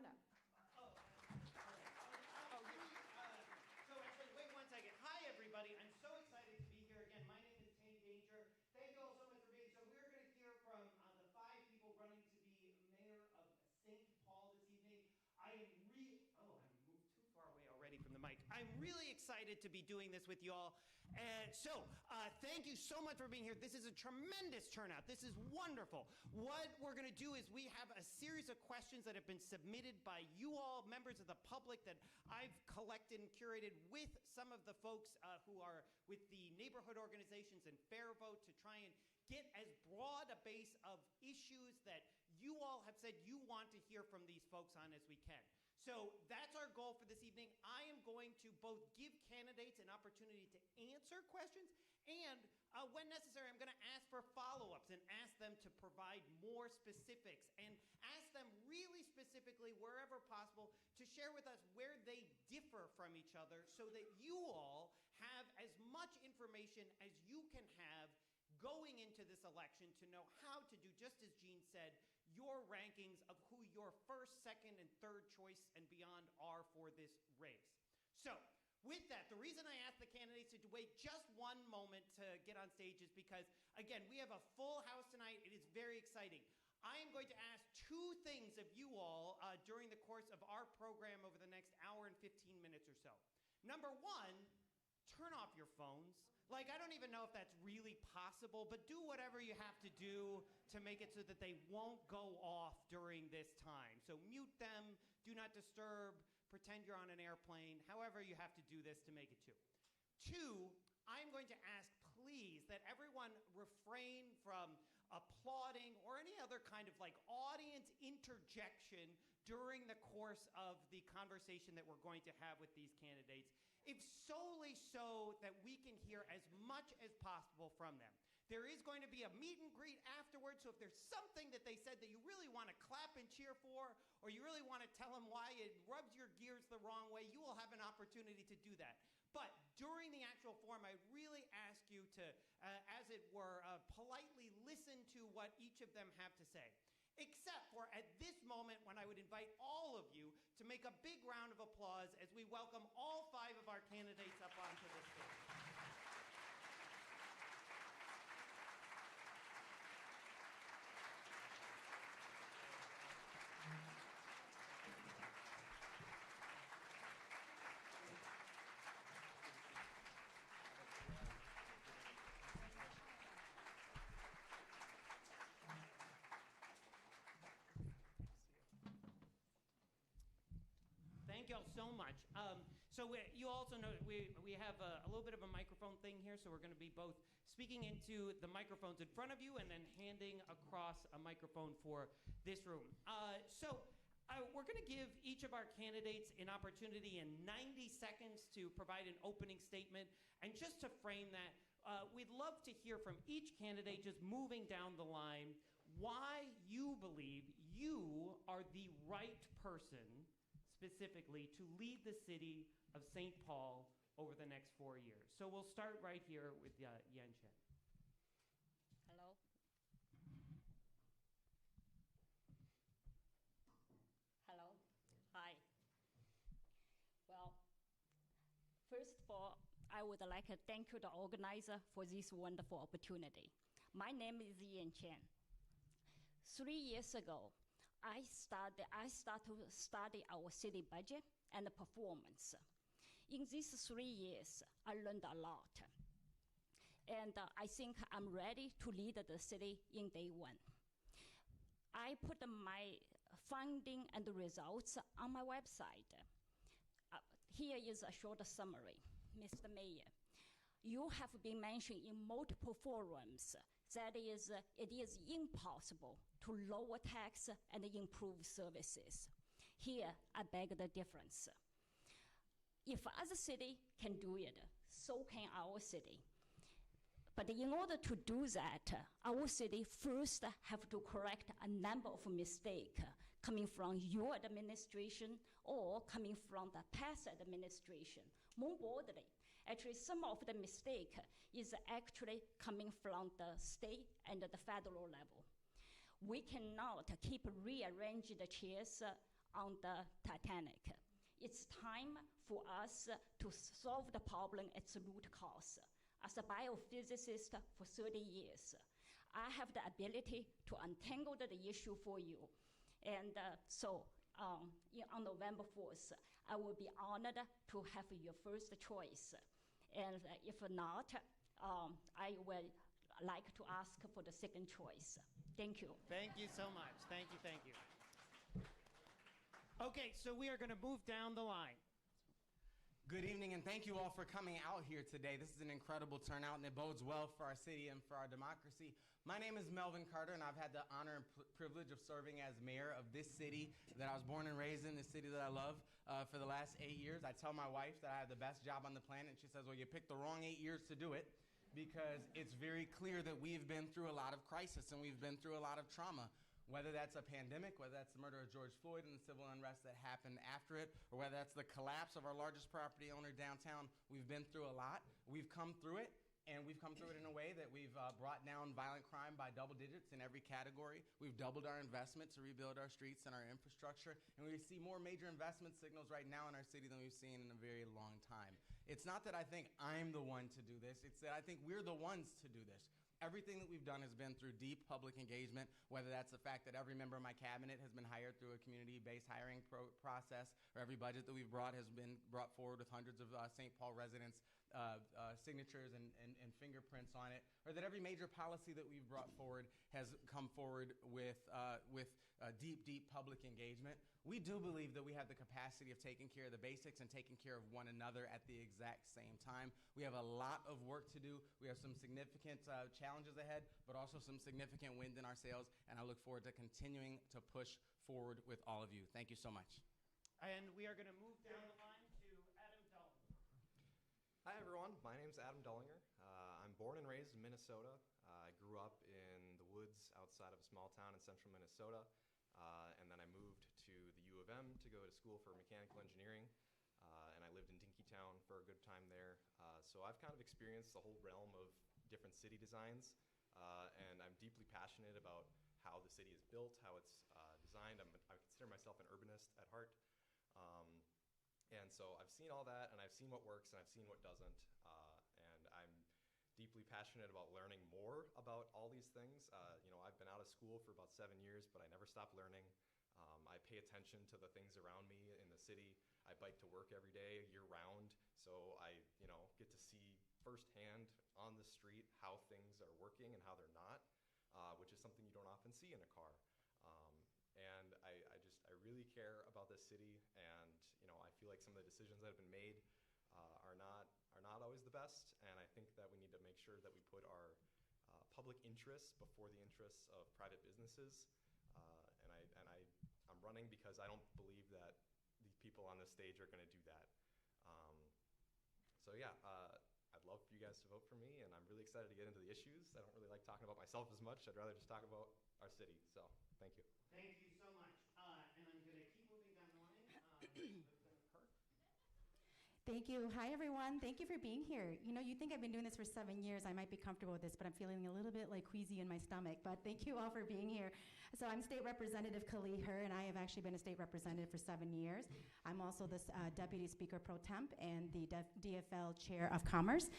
on up. So actually, wait one second. Hi, everybody. I'm so excited to be here again. My name is Tank Danger. Thank you all so much for being here. So we're going to hear from the 5 people running to be mayor of St. Paul this evening. I moved too far away already from the mic. I'm really excited to be doing this with you all. And so, thank you so much for being here. This is a tremendous turnout. This is wonderful. What we're going to do is we have a series of questions that have been submitted by you all, members of the public, that I've collected and curated with some of the folks who are with the neighborhood organizations and Fair Vote to try and get as broad a base of issues that you all have said you want to hear from these folks on as we can. So that's our goal for this evening. I am going to both give candidates an opportunity to answer questions and, when necessary, I'm going to ask for follow-ups and ask them to provide more specifics and ask them really specifically, wherever possible, to share with us where they differ from each other so that you all have as much information as you can have going into this election to know how to do, just as Jean said, your rankings of who your first, second, and third choice and beyond are for this race. So, with that, the reason I asked the candidates to wait just one moment to get on stage is because, again, we have a full house tonight. It is very exciting. I am going to ask 2 things of you all during the course of our program over the next hour and 15 minutes or so. Number 1, turn off your phones. Like, I don't even know if that's really possible, but do whatever you have to do to make it so that they won't go off during this time. So mute them, do not disturb, pretend you're on an airplane, however you have to do this to make it 2. 2, I'm going to ask, please, that everyone refrain from applauding or any other kind of audience interjection during the course of the conversation that we're going to have with these candidates, if solely so that we can hear as much as possible from them. There is going to be a meet and greet afterwards, so if there's something that they said that you really want to clap and cheer for, or you really want to tell them why it rubs your gears the wrong way, you will have an opportunity to do that. But during the actual forum, I really ask you to, as it were, politely listen to what each of them have to say. Except for at this moment when I would invite all of you to make a big round of applause as we welcome all 5 of our candidates up onto the stage. Thank you all so much. You also know we have a little bit of a microphone thing here, so we're going to be both speaking into the microphones in front of you and then handing across a microphone for this room. We're going to give each of our candidates an opportunity in 90 seconds to provide an opening statement. And just to frame that, we'd love to hear from each candidate, just moving down the line, why you believe you are the right person specifically to lead the city of St. Paul over the next 4 years. So we'll start right here with Yan Chen. Hello. Hello. Hi. Well, first of all, I would like to thank you, the organizer, for this wonderful opportunity. My name is Yan Chen. 3 years ago, I started to study our city budget and the performance. In these 3 years, I learned a lot. And I think I'm ready to lead the city in day 1. I put my finding and the results on my website. Here is a short summary. Mr. Mayor, you have been mentioned in multiple forums that it is impossible to lower tax and improve services. Here, I beg the difference. If other city can do it, so can our city. But in order to do that, our city first have to correct a number of mistakes coming from your administration or coming from the past administration. More broadly, actually some of the mistake is actually coming from the state and the federal level. We cannot keep rearranging the chairs on the Titanic. It's time for us to solve the problem at its root cause. As a biophysicist for 30 years, I have the ability to untangle the issue for you. And on November 4th, I will be honored to have your first choice. And if not, I will like to ask for the second choice. Thank you. Thank you so much. Thank you, thank you. Okay, so we are going to move down the line. Good evening, and thank you all for coming out here today. This is an incredible turnout, and it bodes well for our city and for our democracy. My name is Melvin Carter, and I've had the honor and privilege of serving as mayor of this city that I was born and raised in, this city that I love, for the last 8 years. I tell my wife that I have the best job on the planet, and she says, well, you picked the wrong 8 years to do it, because it's very clear that we've been through a lot of crisis, and we've been through a lot of trauma. Whether that's a pandemic, whether that's the murder of George Floyd and the civil unrest that happened after it, or whether that's the collapse of our largest property owner downtown, we've been through a lot. We've come through it, and we've come through it in a way that we've brought down violent crime by double digits in every category. We've doubled our investment to rebuild our streets and our infrastructure, and we see more major investment signals right now in our city than we've seen in a very long time. It's not that I think I'm the one to do this, it's that I think we're the ones to do this. Everything that we've done has been through deep public engagement, whether that's the fact that every member of my cabinet has been hired through a community-based hiring process, or every budget that we've brought has been brought forward with hundreds of St. Paul residents' signatures and fingerprints on it, or that every major policy that we've brought forward has come forward with deep public engagement. We do believe that we have the capacity of taking care of the basics and taking care of one another at the exact same time. We have a lot of work to do. We have some significant challenges ahead, but also some significant wind in our sails, and I look forward to continuing to push forward with all of you. Thank you so much. And we are going to move down the line to Adam Dullinger. Hi, everyone. My name's Adam Dullinger. I'm born and raised in Minnesota. I grew up in the woods outside of a small town in central Minnesota, and then I moved to the U of M to go to school for mechanical engineering, and I lived in Dinkytown for a good time there. So I've kind of experienced the whole realm of different city designs, and I'm deeply passionate about how the city is built, how it's designed. I consider myself an urbanist at heart. And so I've seen all that, and I've seen what works, and I've seen what doesn't, and I'm deeply passionate about learning more about all these things. I've been out of school for about 7 years, but I never stopped learning. I pay attention to the things around me in the city. I bike to work every day, year-round, so I get to see firsthand on the street how things are working and how they're not, which is something you don't often see in a car. And I really care about this city, and I feel like some of the decisions that have been made are not always the best, and I think that we need to make sure that we put our public interests before the interests of private businesses. I'm running because I don't believe that the people on this stage are going to do that. I'd love for you guys to vote for me, and I'm really excited to get into the issues. I don't really like talking about myself as much. I'd rather just talk about our city. So thank you. Thank you so much. And I'm going to keep moving down the line. Thank you. Hi, everyone. Thank you for being here. You think I've been doing this for 7 years. I might be comfortable with this, but I'm feeling a little bit like queasy in my stomach. But thank you all for being here. So I'm State Representative Kali Her, and I have actually been a state representative for 7 years. I'm also the Deputy Speaker Pro Temp and the DFL Chair of Commerce.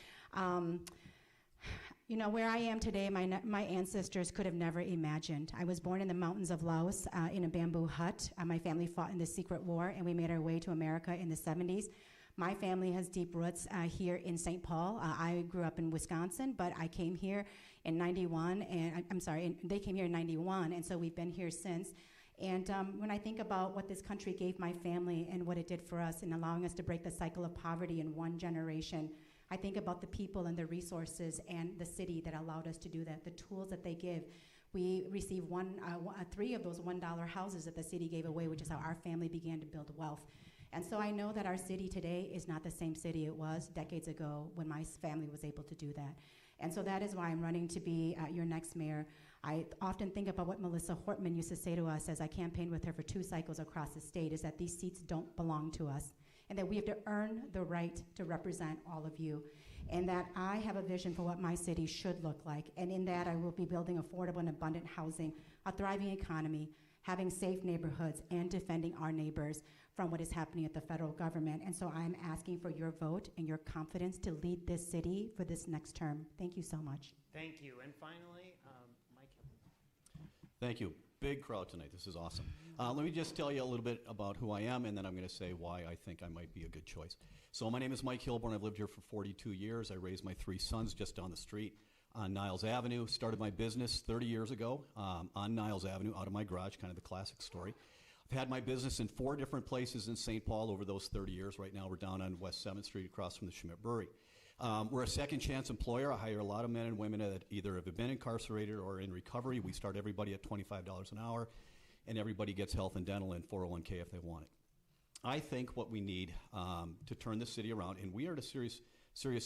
Where I am today, my ancestors could have never imagined. I was born in the mountains of Laos in a bamboo hut. My family fought in the secret war, and we made our way to America in the 70s. My family has deep roots here in St. Paul. I grew up in Wisconsin, but I came here in 91, and they came here in 91, and so we've been here since. And when I think about what this country gave my family and what it did for us in allowing us to break the cycle of poverty in one generation, I think about the people and the resources and the city that allowed us to do that, the tools that they give. We received 3 of those $1 houses that the city gave away, which is how our family began to build wealth. And so I know that our city today is not the same city it was decades ago when my family was able to do that. And so that is why I'm running to be your next mayor. I often think about what Melissa Hortman used to say to us as I campaigned with her for 2 cycles across the state, is that these seats don't belong to us, and that we have to earn the right to represent all of you, and that I have a vision for what my city should look like, and in that I will be building affordable and abundant housing, a thriving economy, having safe neighborhoods, and defending our neighbors from what is happening at the federal government. And so I'm asking for your vote and your confidence to lead this city for this next term. Thank you so much. Thank you. And finally, Mike. Thank you. Big crowd tonight. This is awesome. Let me just tell you a little bit about who I am, and then I'm going to say why I think I might be a good choice. So my name is Mike Hilborn. I've lived here for 42 years. I raised my 3 sons just down the street on Niles Avenue. Started my business 30 years ago on Niles Avenue, out of my garage, kind of the classic story. I've had my business in 4 different places in St. Paul over those 30 years. Right now we're down on West 7th Street across from the Schmidt Brewery. We're a second chance employer. I hire a lot of men and women that either have been incarcerated or in recovery. We start everybody at $25 an hour, and everybody gets health and dental and 401k if they want it. I think what we need to turn the city around, and we are in a serious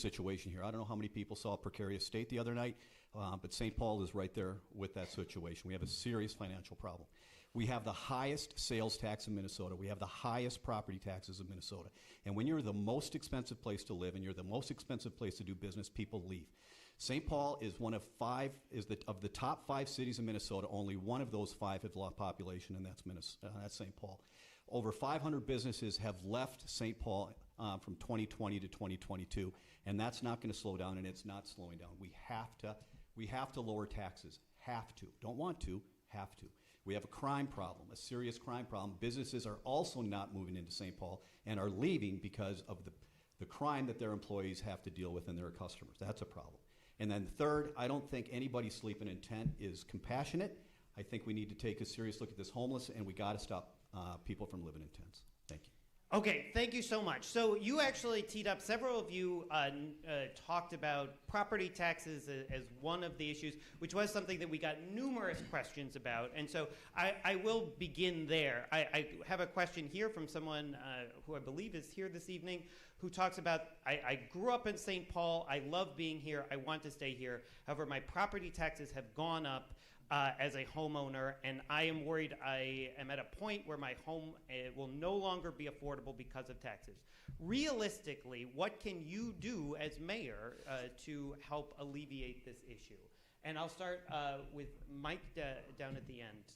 situation here. I don't know how many people saw a precarious state the other night, but St. Paul is right there with that situation. We have a serious financial problem. We have the highest sales tax in Minnesota. We have the highest property taxes in Minnesota. And when you're the most expensive place to live and you're the most expensive place to do business, people leave. St. Paul is one of 5, of the top 5 cities in Minnesota. Only one of those 5 have lost population, and that's St. Paul. Over 500 businesses have left St. Paul from 2020 to 2022, and that's not going to slow down, and it's not slowing down. We have to lower taxes. Have to. Don't want to. Have to. We have a crime problem, a serious crime problem. Businesses are also not moving into St. Paul and are leaving because of the crime that their employees have to deal with and their customers. That's a problem. And then third, I don't think anybody sleeping in tent is compassionate. I think we need to take a serious look at this homeless, and we got to stop people from living in tents. Thank you. Okay, thank you so much. So you actually teed up, several of you talked about property taxes as one of the issues, which was something that we got numerous questions about. And so I will begin there. I have a question here from someone who I believe is here this evening, who talks about, I grew up in St. Paul, I love being here, I want to stay here. However, my property taxes have gone up as a homeowner, and I am worried I am at a point where my home will no longer be affordable because of taxes. Realistically, what can you do as mayor to help alleviate this issue? And I'll start with Mike down at the end.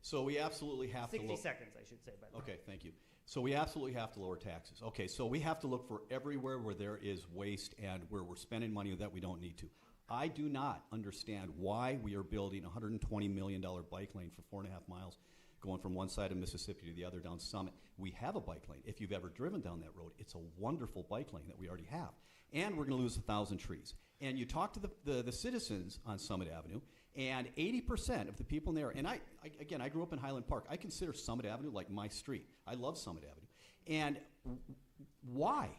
So we absolutely have 60 seconds, I should say. By the way. Okay, thank you. So we absolutely have to lower taxes. Okay, so we have to look for everywhere where there is waste and where we're spending money that we don't need to. I do not understand why we are building a $120 million bike lane for 4.5 miles going from one side of Mississippi to the other down Summit. We have a bike lane. If you've ever driven down that road, it's a wonderful bike lane that we already have. And we're going to lose 1,000 trees. And you talk to the citizens on Summit Avenue, and 80% of the people in there, and I grew up in Highland Park. I consider Summit Avenue like my street. I love Summit Avenue. And why?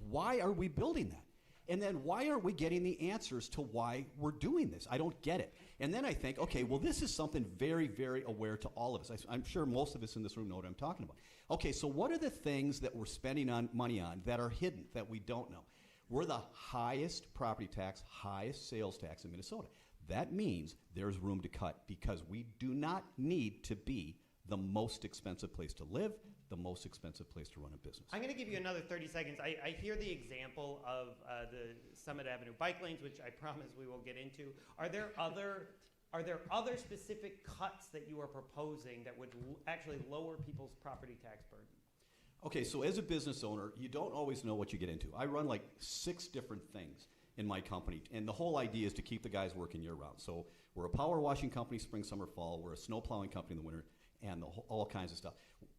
Why are we building that? And then why aren't we getting the answers to why we're doing this? I don't get it. And then I think, okay, well, this is something very, very aware to all of us. I'm sure most of us in this room know what I'm talking about. Okay, so what are the things that we're spending money on that are hidden, that we don't know? We're the highest property tax, highest sales tax in Minnesota. That means there's room to cut because we do not need to be the most expensive place to live, the most expensive place to run a business. I'm going to give you another 30 seconds. I hear the example of the Summit Avenue bike lanes, which I promise we will get into. Are there other specific cuts that you are proposing that would actually lower people's property tax burden? Okay, so as a business owner, you don't always know what you get into. I run like 6 different things in my company, and the whole idea is to keep the guys working year-round. So we're a power washing company, spring, summer, fall. We're a snow plowing company in the winter, and all kinds of stuff.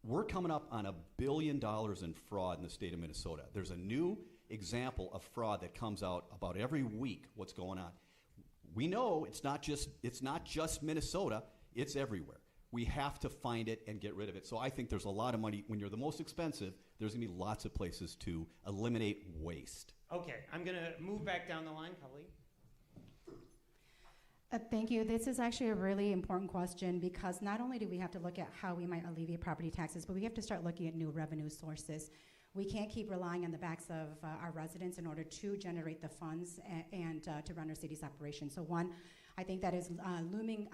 We're coming up on $1 billion in fraud in the state of Minnesota. There's a new example of fraud that comes out about every week. What's going on? We know it's not just Minnesota. It's everywhere. We have to find it and get rid of it. So I think there's a lot of money. When you're the most expensive, there's going to be lots of places to eliminate waste. Okay, I'm going to move back down the line, Kelly. Thank you. This is actually a really important question because not only do we have to look at how we might alleviate property taxes, but we have to start looking at new revenue sources. We can't keep relying on the backs of our residents in order to generate the funds and to run our city's operations. So one, I think that is looming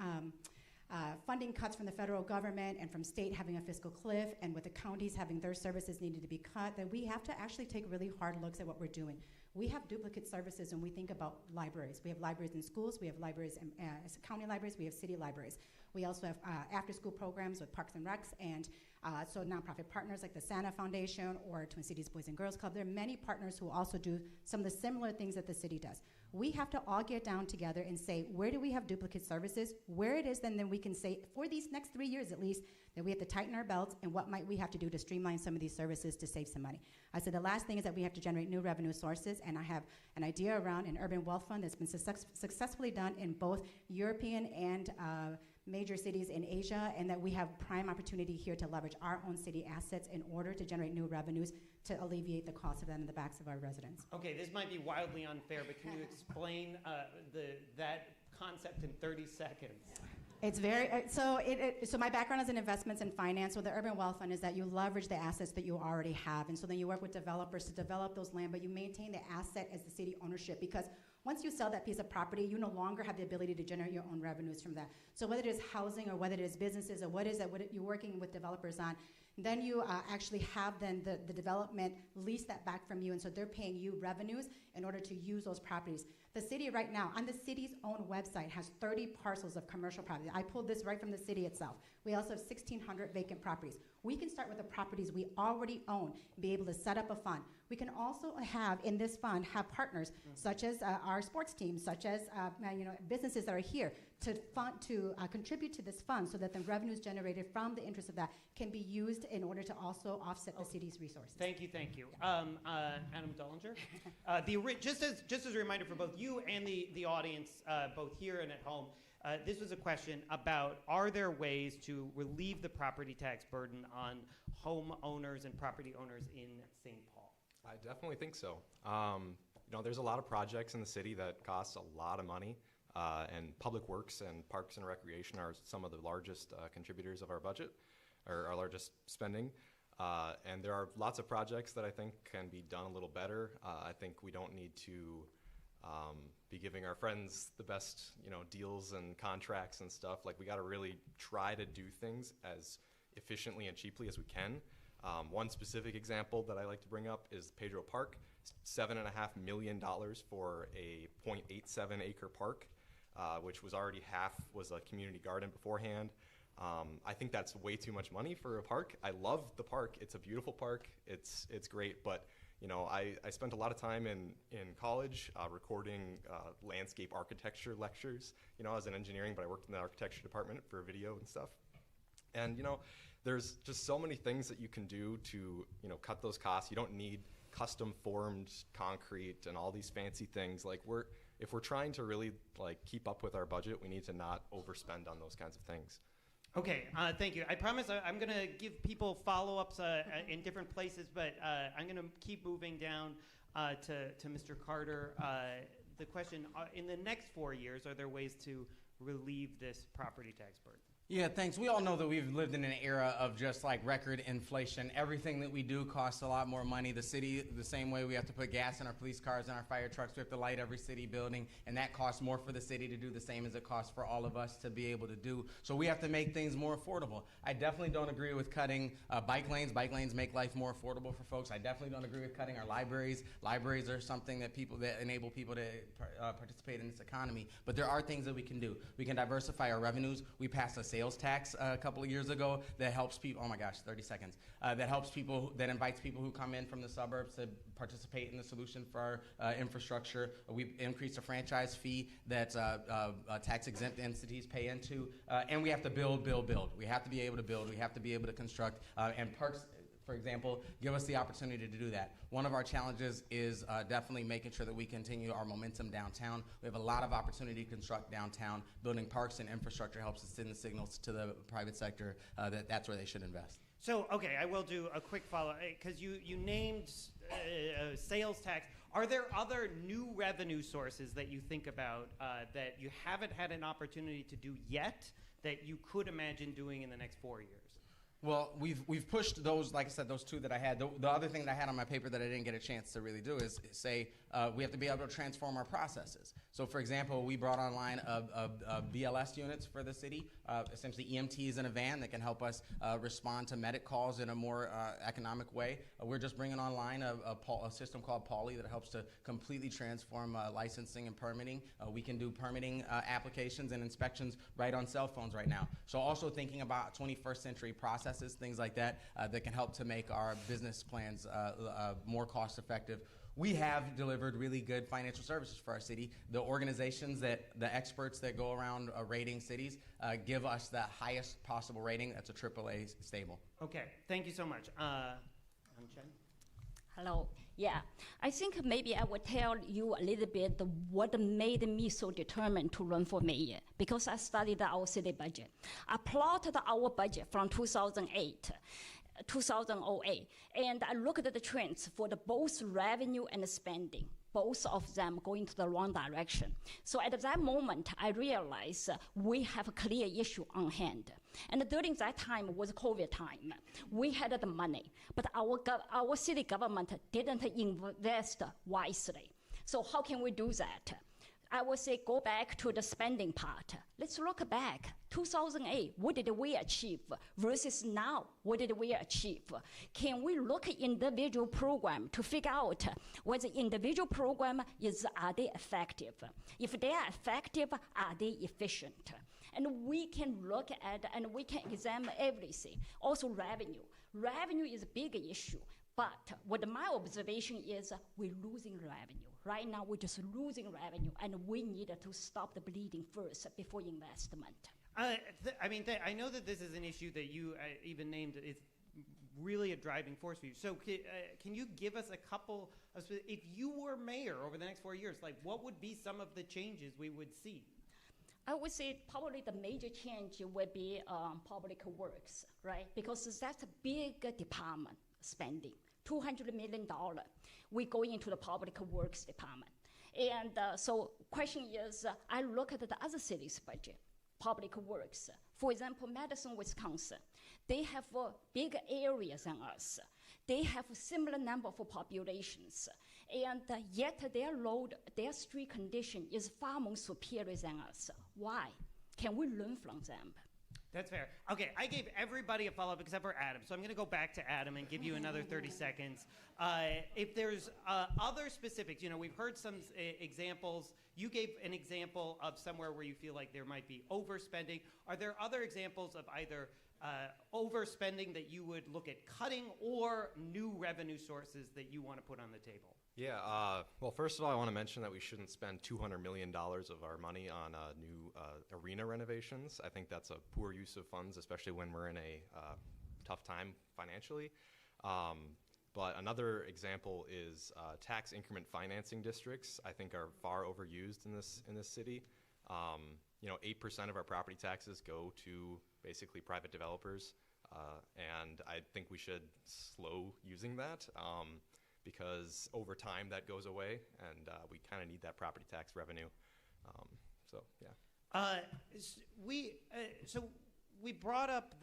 funding cuts from the federal government and from state having a fiscal cliff, and with the counties having their services needed to be cut, that we have to actually take really hard looks at what we're doing. We have duplicate services when we think about libraries. We have libraries in schools, we have libraries in county libraries, we have city libraries. We also have after-school programs with Parks and Recs, and so nonprofit partners like the Santa Foundation or Twin Cities Boys and Girls Club. There are many partners who also do some of the similar things that the city does. We have to all get down together and say, where do we have duplicate services? Where it is, then we can say, for these next 3 years at least, that we have to tighten our belts, and what might we have to do to streamline some of these services to save some money. I said the last thing is that we have to generate new revenue sources, and I have an idea around an urban wealth fund that's been successfully done in both European and major cities in Asia, and that we have prime opportunity here to leverage our own city assets in order to generate new revenues to alleviate the cost of that in the backs of our residents. Okay, this might be wildly unfair, but can you explain that concept in 30 seconds? It's very, so my background is in investments and finance. So the Urban Wealth Fund is that you leverage the assets that you already have. And so then you work with developers to develop those land, but you maintain the asset as the city ownership, because once you sell that piece of property, you no longer have the ability to generate your own revenues from that. So whether it is housing or whether it is businesses or what you're working with developers on, then you actually have then the development lease that back from you, and so they're paying you revenues in order to use those properties. The city right now, on the city's own website, has 30 parcels of commercial property. I pulled this right from the city itself. We also have 1,600 vacant properties. We can start with the properties we already own and be able to set up a fund. We can also have, in this fund, have partners such as our sports teams, such as businesses that are here to contribute to this fund, so that the revenues generated from the interest of that can be used in order to also offset the city's resources. Thank you. Adam Dollinger, just as a reminder for both you and the audience, both here and at home, this was a question about, are there ways to relieve the property tax burden on homeowners and property owners in St. Paul? I definitely think so. There's a lot of projects in the city that cost a lot of money, and Public Works and Parks and Recreation are some of the largest contributors of our budget, or our largest spending. And there are lots of projects that I think can be done a little better. I think we don't need to be giving our friends the best, deals and contracts and stuff. Like, we got to really try to do things as efficiently and cheaply as we can. One specific example that I like to bring up is Pedro Park. $7.5 million for a 0.87 acre park, which was already was a community garden beforehand. I think that's way too much money for a park. I love the park. It's a beautiful park. It's great, but I spent a lot of time in college recording landscape architecture lectures. I was in engineering, but I worked in the architecture department for video and stuff. And there's just so many things that you can do to cut those costs. You don't need custom formed concrete and all these fancy things. Like, if we're trying to really keep up with our budget, we need to not overspend on those kinds of things. Okay, thank you. I promise I'm going to give people follow-ups in different places, but I'm going to keep moving down to Mr. Carter. The question, in the next 4 years, are there ways to relieve this property tax burden? Yeah, thanks. We all know that we've lived in an era of just record inflation. Everything that we do costs a lot more money. The city, the same way we have to put gas in our police cars and our fire trucks, we have to light every city building, and that costs more for the city to do the same as it costs for all of us to be able to do. So we have to make things more affordable. I definitely don't agree with cutting bike lanes. Bike lanes make life more affordable for folks. I definitely don't agree with cutting our libraries. Libraries are something that enable people to participate in this economy. But there are things that we can do. We can diversify our revenues. We passed a sales tax a couple of years ago that helps people, oh my gosh, 30 seconds, that helps people, that invites people who come in from the suburbs to participate in the solution for our infrastructure. We've increased the franchise fee that tax-exempt entities pay into, and we have to build. We have to be able to build. We have to be able to construct, and parks, for example, give us the opportunity to do that. One of our challenges is definitely making sure that we continue our momentum downtown. We have a lot of opportunity to construct downtown. Building parks and infrastructure helps us send the signals to the private sector that that's where they should invest. So, okay, I will do a quick follow-up, because you named sales tax. Are there other new revenue sources that you think about that you haven't had an opportunity to do yet that you could imagine doing in the next 4 years? Well, we've pushed those, like I said, those two that I had. The other thing that I had on my paper that I didn't get a chance to really do is say we have to be able to transform our processes. So for example, we brought online BLS units for the city, essentially EMTs in a van that can help us respond to medic calls in a more economic way. We're just bringing online a system called Pauly that helps to completely transform licensing and permitting. We can do permitting applications and inspections right on cell phones right now. So also thinking about 21st century processes, things like that, that can help to make our business plans more cost effective. We have delivered really good financial services for our city. The organizations the experts that go around rating cities give us the highest possible rating. That's a AAA stable. Okay, thank you so much. Chen? Hello. Yeah, I think maybe I would tell you a little bit what made me so determined to run for mayor, because I studied our city budget. I plotted our budget from 2008, and I looked at the trends for both revenue and spending, both of them going to the wrong direction. So at that moment, I realized we have a clear issue on hand. And during that time was COVID time. We had the money, but our city government didn't invest wisely. So how can we do that? I would say go back to the spending part. Let's look back. 2008, what did we achieve versus now, what did we achieve? Can we look at individual program to figure out whether individual program are they effective? If they are effective, are they efficient? And we can look at and we can examine everything. Also revenue. Revenue is a big issue. But what my observation is, we're losing revenue. Right now, we're just losing revenue, and we need to stop the bleeding first before investment. I know that this is an issue that you even named is really a driving force for you. So can you give us a couple of, if you were mayor over the next 4 years, like what would be some of the changes we would see? I would say probably the major change would be public works, right? Because that's a big department spending. $200 million, we go into the public works department. And so question is, I look at the other cities' budget, public works. For example, Madison, Wisconsin, they have bigger areas than us. They have a similar number of populations. And yet their street condition is far more superior than us. Why? Can we learn from them? That's fair. Okay, I gave everybody a follow-up except for Adam, so I'm going to go back to Adam and give you another 30 seconds. If there's other specifics, we've heard some examples. You gave an example of somewhere where you feel like there might be overspending. Are there other examples of either overspending that you would look at cutting or new revenue sources that you want to put on the table? Yeah, well, first of all, I want to mention that we shouldn't spend $200 million of our money on new arena renovations. I think that's a poor use of funds, especially when we're in a tough time financially. But another example is tax increment financing districts, I think are far overused in this city. 8% of our property taxes go to basically private developers, and I think we should slow using that. Because over time that goes away, and we kind of need that property tax revenue. So yeah. We brought up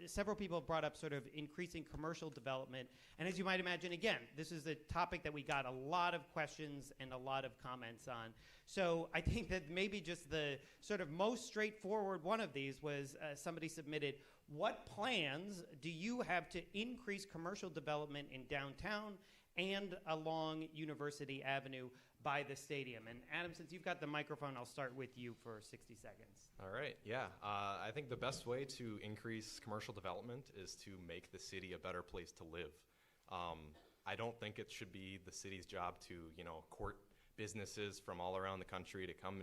several people brought up sort of increasing commercial development, and as you might imagine, again, this is a topic that we got a lot of questions and a lot of comments on. So I think that maybe just the sort of most straightforward one of these was somebody submitted, what plans do you have to increase commercial development in downtown and along University Avenue by the stadium? And Adam, since you've got the microphone, I'll start with you for 60 seconds. All right, yeah. I think the best way to increase commercial development is to make the city a better place to live. I don't think it should be the city's job to, court businesses from all around the country to come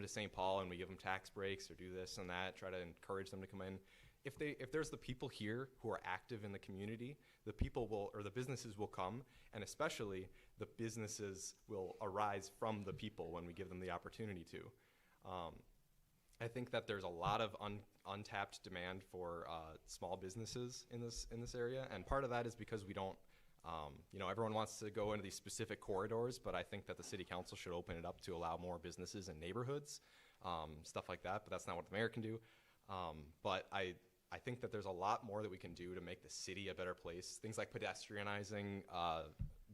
to St. Paul and we give them tax breaks or do this and that, try to encourage them to come in. If there's the people here who are active in the community, the businesses will come, and especially the businesses will arise from the people when we give them the opportunity to. I think that there's a lot of untapped demand for small businesses in this area, and part of that is because we don't, everyone wants to go into these specific corridors, but I think that the city council should open it up to allow more businesses in neighborhoods, stuff like that, but that's not what the mayor can do. But I think that there's a lot more that we can do to make the city a better place. Things like pedestrianizing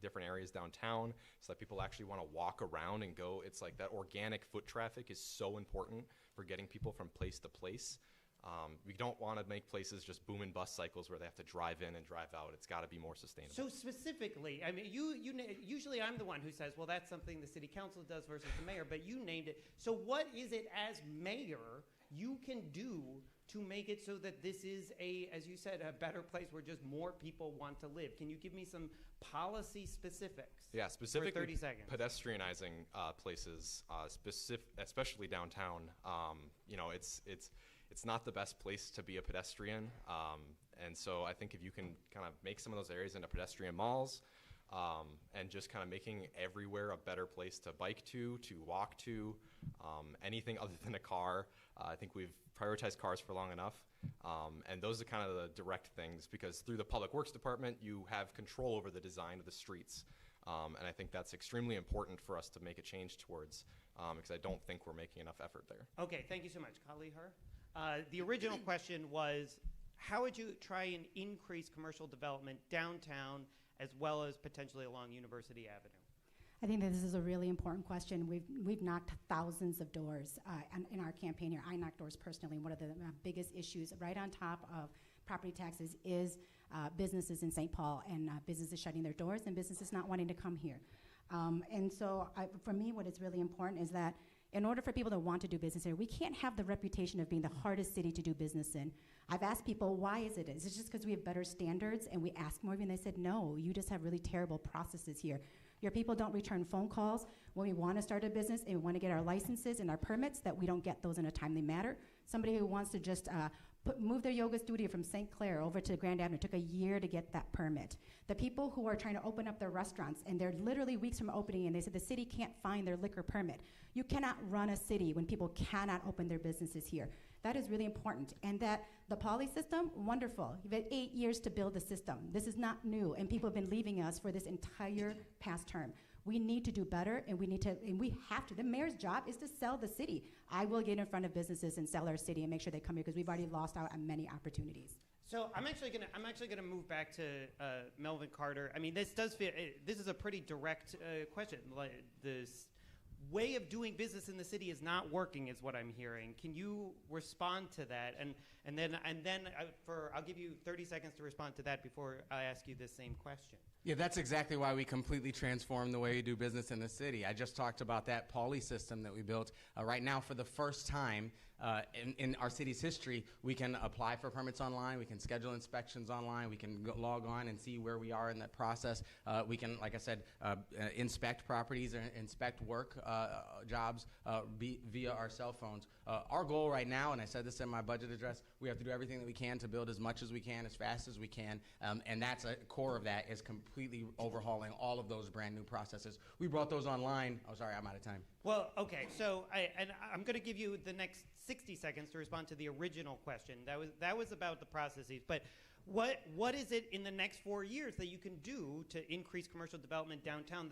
different areas downtown so that people actually want to walk around and go. It's like that organic foot traffic is so important for getting people from place to place. We don't want to make places just boom and bust cycles where they have to drive in and drive out. It's got to be more sustainable. So specifically, I mean, usually I'm the one who says, well, that's something the city council does versus the mayor, but you named it. So what is it as mayor you can do to make it so that this is as you said, a better place where just more people want to live? Can you give me some policy specifics? Yeah, specifically for 30 seconds. Pedestrianizing places, especially downtown. It's not the best place to be a pedestrian, and so I think if you can kind of make some of those areas into pedestrian malls, and just kind of making everywhere a better place to bike to walk to, anything other than a car. I think we've prioritized cars for long enough, and those are kind of the direct things, because through the Public Works Department, you have control over the design of the streets, and I think that's extremely important for us to make a change towards, because I don't think we're making enough effort there. Okay, thank you so much. Kali Her? The original question was, how would you try and increase commercial development downtown as well as potentially along University Avenue? I think that this is a really important question. We've knocked thousands of doors in our campaign here. I knocked doors personally. One of the biggest issues right on top of property taxes is businesses in St. Paul, and businesses shutting their doors and businesses not wanting to come here. And so for me, what is really important is that in order for people to want to do business here, we can't have the reputation of being the hardest city to do business in. I've asked people, why is it? Is it just because we have better standards and we ask more of you? And they said, no, you just have really terrible processes here. Your people don't return phone calls when we want to start a business and we want to get our licenses and our permits, that we don't get those in a timely manner. Somebody who wants to just move their yoga studio from St. Clair over to Grand Avenue took a year to get that permit. The people who are trying to open up their restaurants, and they're literally weeks from opening, and they said the city can't find their liquor permit. You cannot run a city when people cannot open their businesses here. That is really important. And that the poly system, wonderful. You've had 8 years to build the system. This is not new, and people have been leaving us for this entire past term. We need to do better, and we have to. The mayor's job is to sell the city. I will get in front of businesses and sell our city and make sure they come here, because we've already lost out on many opportunities. So I'm actually gonna move back to Melvin Carter. I mean, this does feel this is a pretty direct question. Like, this way of doing business in the city is not working, is what I'm hearing. Can you respond to that? And then I'll give you 30 seconds to respond to that before I ask you the same question. Yeah, that's exactly why we completely transformed the way we do business in the city. I just talked about that poly system that we built. Right now, for the first time in our city's history, we can apply for permits online, we can schedule inspections online, we can log on and see where we are in that process. We can, like I said, inspect properties or inspect work jobs via our cell phones. Our goal right now, and I said this in my budget address, we have to do everything that we can to build as much as we can, as fast as we can, and that's a core of that, is completely overhauling all of those brand new processes. We brought those online. Oh, sorry, I'm out of time. Well, okay, so I'm going to give you the next 60 seconds to respond to the original question. That was about the processes, but what is it in the next 4 years that you can do to increase commercial development downtown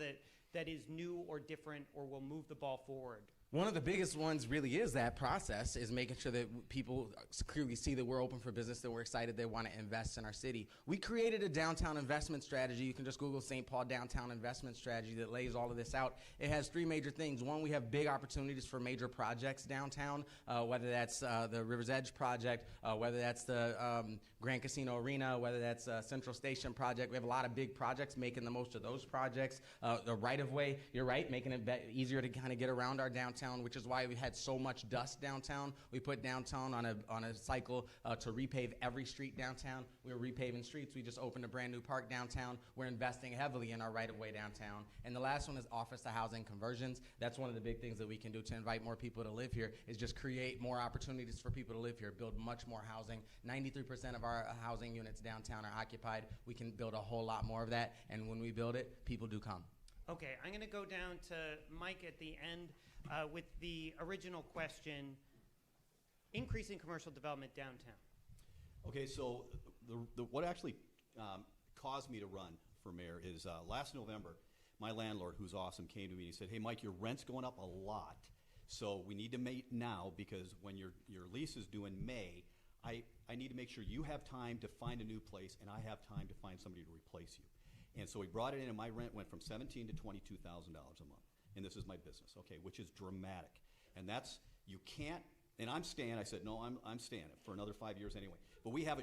that is new or different or will move the ball forward? One of the biggest ones really is that process, is making sure that people clearly see that we're open for business, that we're excited, they want to invest in our city. We created a downtown investment strategy. You can just Google St. Paul Downtown Investment Strategy that lays all of this out. It has 3 major things. One, we have big opportunities for major projects downtown, whether that's the River's Edge project, whether that's the Grand Casino Arena, whether that's Central Station project. We have a lot of big projects, making the most of those projects. The right-of-way, you're right, making it easier to kind of get around our downtown, which is why we had so much dust downtown. We put downtown on a cycle to repave every street downtown. We're repaving streets. We just opened a brand new park downtown. We're investing heavily in our right-of-way downtown. And the last one is office to housing conversions. That's one of the big things that we can do to invite more people to live here, is just create more opportunities for people to live here, build much more housing. 93% of our housing units downtown are occupied. We can build a whole lot more of that, and when we build it, people do come. Okay, I'm going to go down to Mike at the end with the original question, increasing commercial development downtown. Okay, so what actually caused me to run for mayor is last November, my landlord, who's awesome, came to me and he said, hey, Mike, your rent's going up a lot, so we need to meet now, because when your lease is due in May, I need to make sure you have time to find a new place and I have time to find somebody to replace you. And so we brought it in, and my rent went from $17,000 to $22,000 a month. And this is my business, okay, which is dramatic. And that's, you can't, and I'm staying. I said, no, I'm staying for another 5 years anyway. But we have,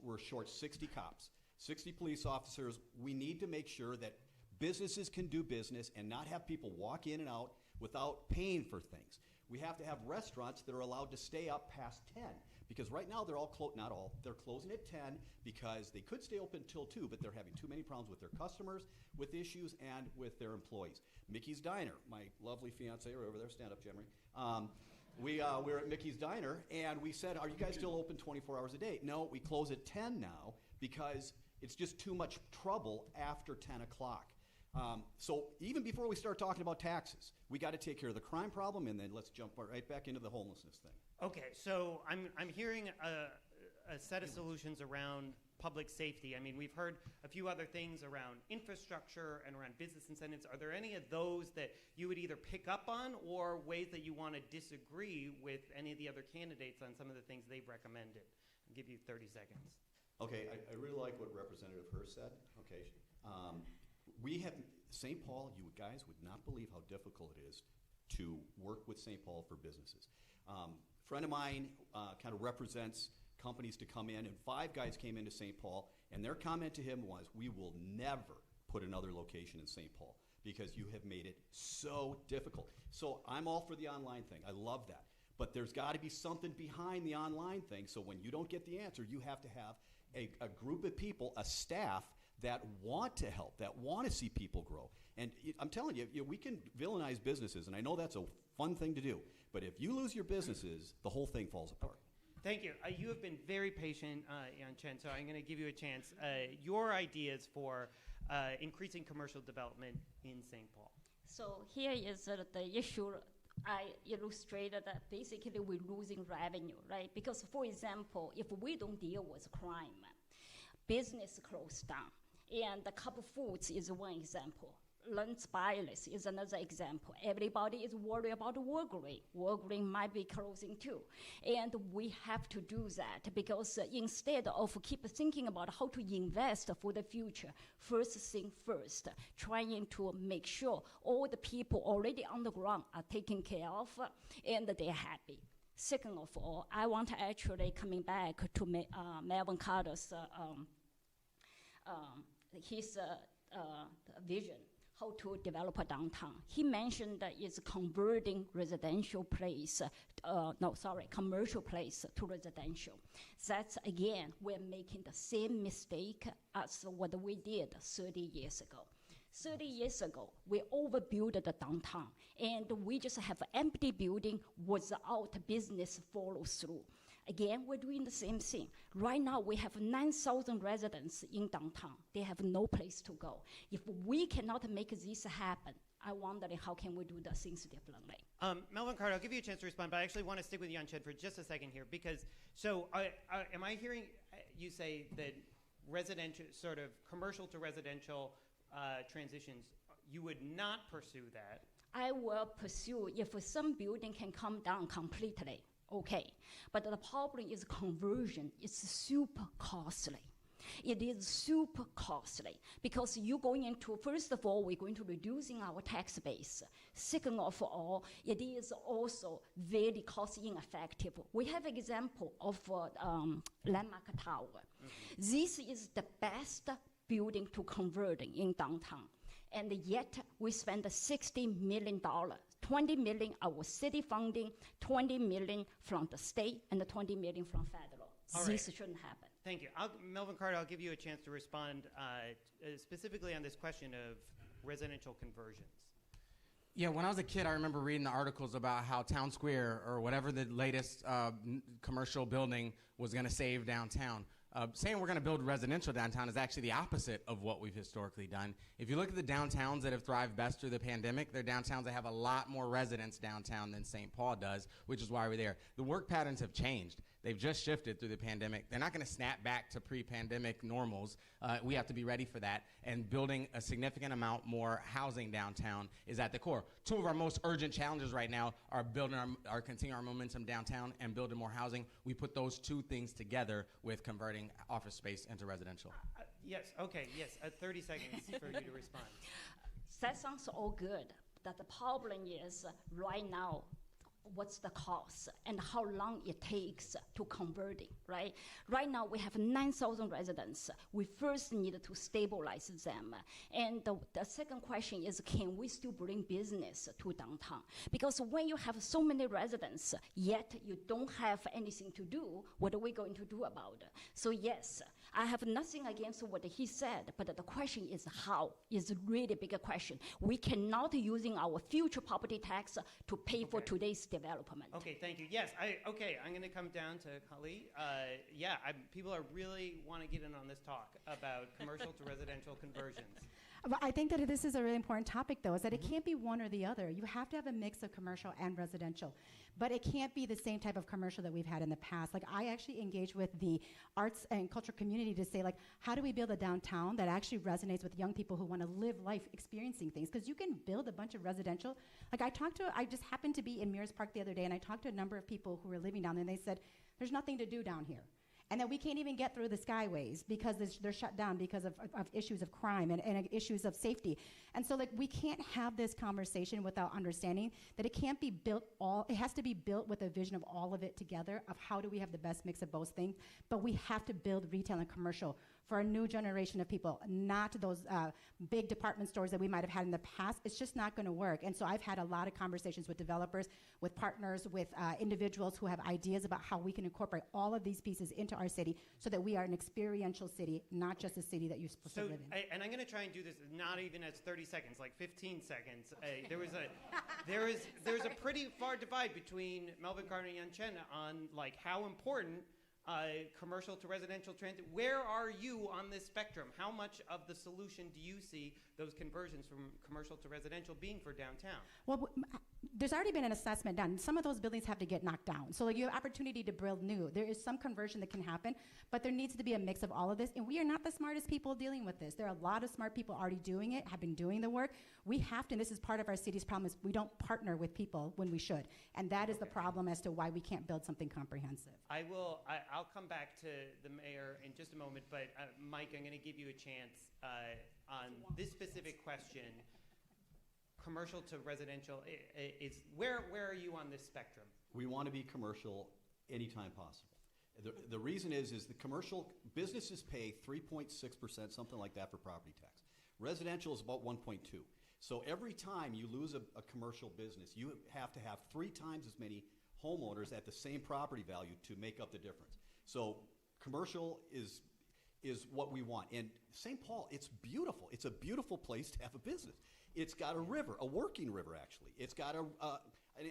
we're short 60 cops, 60 police officers. We need to make sure that businesses can do business and not have people walk in and out without paying for things. We have to have restaurants that are allowed to stay up past 10. Because right now they're all not all, they're closing at 10 because they could stay open till 2, but they're having too many problems with their customers, with issues, and with their employees. Mickey's Diner, my lovely fiance, right over there, stand up, Jemery. We're at Mickey's Diner, and we said, are you guys still open 24 hours a day? No, we close at 10 now because it's just too much trouble after 10 o'clock. So even before we start talking about taxes, we got to take care of the crime problem, and then let's jump right back into the homelessness thing. Okay, so I'm hearing a set of solutions around public safety. I mean, we've heard a few other things around infrastructure and around business incentives. Are there any of those that you would either pick up on or ways that you want to disagree with any of the other candidates on some of the things they've recommended? I'll give you 30 seconds. Okay, I really like what Representative Hurst said. Okay, we have St. Paul. You guys would not believe how difficult it is to work with St. Paul for businesses. Friend of mine kind of represents companies to come in, and 5 guys came into St. Paul, and their comment to him was, we will never put another location in St. Paul because you have made it so difficult. So I'm all for the online thing. I love that. But there's got to be something behind the online thing, so when you don't get the answer, you have to have a group of people, a staff, that want to help, that want to see people grow. And I'm telling you, we can villainize businesses, and I know that's a fun thing to do, but if you lose your businesses, the whole thing falls apart. Thank you. You have been very patient, Yan Chen, so I'm going to give you a chance. Your ideas for increasing commercial development in St. Paul. So here is the issue I illustrated that basically we're losing revenue, right? Because, for example, if we don't deal with crime, business closed down. And the Cup Foods is one example. Lunch Wireless is another example. Everybody is worried about Walgreens. Walgreens might be closing too. And we have to do that because instead of keep thinking about how to invest for the future, first thing first, trying to make sure all the people already on the ground are taken care of and they're happy. Second of all, I want to actually coming back to Melvin Carter's his vision, how to develop a downtown. He mentioned that it's converting residential place, commercial place to residential. That's, again, we're making the same mistake as what we did 30 years ago. 30 years ago, we overbuilt the downtown, and we just have an empty building without business follow through. Again, we're doing the same thing. Right now, we have 9,000 residents in downtown. They have no place to go. If we cannot make this happen, I wonder how can we do the things differently. Melvin Carter, I'll give you a chance to respond, but I actually want to stick with Yan Chen for just a second here because, am I hearing you say that residential, sort of commercial to residential transitions, you would not pursue that? I will pursue if some building can come down completely. Okay, but the problem is conversion is super costly. It is super costly because you're going into, first of all, we're going to reducing our tax base. Second of all, it is also very cost ineffective. We have an example of Landmark Tower. Mm-hmm. This is the best building to convert in downtown. And yet we spend $60 million. 20 million our city funding, 20 million from the state, and the 20 million from federal. This shouldn't happen. Thank you. Melvin Carter, I'll give you a chance to respond specifically on this question of residential conversions. Yeah, when I was a kid, I remember reading the articles about how Town Square or whatever the latest commercial building was going to save downtown. Saying we're going to build residential downtown is actually the opposite of what we've historically done. If you look at the downtowns that have thrived best through the pandemic, they're downtowns that have a lot more residents downtown than St. Paul does, which is why we're there. The work patterns have changed. They've just shifted through the pandemic. They're not going to snap back to pre-pandemic normals. We have to be ready for that. And building a significant amount more housing downtown is at the core. Two of our most urgent challenges right now are continuing our momentum downtown and building more housing. We put those two things together with converting office space into residential. Yes, okay, yes, 30 seconds for you to respond. That sounds all good. That the problem is right now, what's the cost and how long it takes to convert it, right? Right now we have 9,000 residents. We first need to stabilize them. And the second question is, can we still bring business to downtown? Because when you have so many residents, yet you don't have anything to do, what are we going to do about it? So yes, I have nothing against what he said, but the question is how is really a bigger question. We cannot using our future property tax to pay for today's development. Okay, thank you. Yes, I'm going to come down to Kali. People are really want to get in on this talk about commercial to residential conversions. But I think that this is a really important topic, though, is that it can't be one or the other. You have to have a mix of commercial and residential. But it can't be the same type of commercial that we've had in the past. Like, I actually engage with the arts and culture community to say, like, how do we build a downtown that actually resonates with young people who want to live life experiencing things? Because you can build a bunch of residential. Like, I just happened to be in Mears Park the other day, and I talked to a number of people who were living down there, and they said, there's nothing to do down here. And that we can't even get through the skyways because they're shut down because of issues of crime and issues of safety. And so, like, we can't have this conversation without understanding that it can't be built it has to be built with a vision of all of it together, of how do we have the best mix of both things. But we have to build retail and commercial for a new generation of people, not those big department stores that we might have had in the past. It's just not going to work. And so I've had a lot of conversations with developers, with partners, with individuals who have ideas about how we can incorporate all of these pieces into our city so that we are an experiential city, not just a city that you're supposed to live in. And I'm going to try and do this not even as 30 seconds, like 15 seconds. There's a pretty far divide between Melvin Carter and Yan Chen on like how important commercial to residential transit. Where are you on this spectrum? How much of the solution do you see those conversions from commercial to residential being for downtown? Well, there's already been an assessment done. Some of those buildings have to get knocked down. So, like, you have opportunity to build new. There is some conversion that can happen, but there needs to be a mix of all of this. And we are not the smartest people dealing with this. There are a lot of smart people already doing it, have been doing the work. We have to, and this is part of our city's problem, is we don't partner with people when we should. And that is the problem as to why we can't build something comprehensive. I'll come back to the mayor in just a moment, but Mike, I'm going to give you a chance on this specific question. Commercial to residential, where are you on this spectrum? We want to be commercial anytime possible. The reason is the commercial businesses pay 3.6%, something like that, for property tax. Residential is about 1.2. So every time you lose a commercial business, you have to have 3 times as many homeowners at the same property value to make up the difference. So commercial is what we want. And St. Paul, it's beautiful. It's a beautiful place to have a business. It's got a river, a working river, actually. It's got an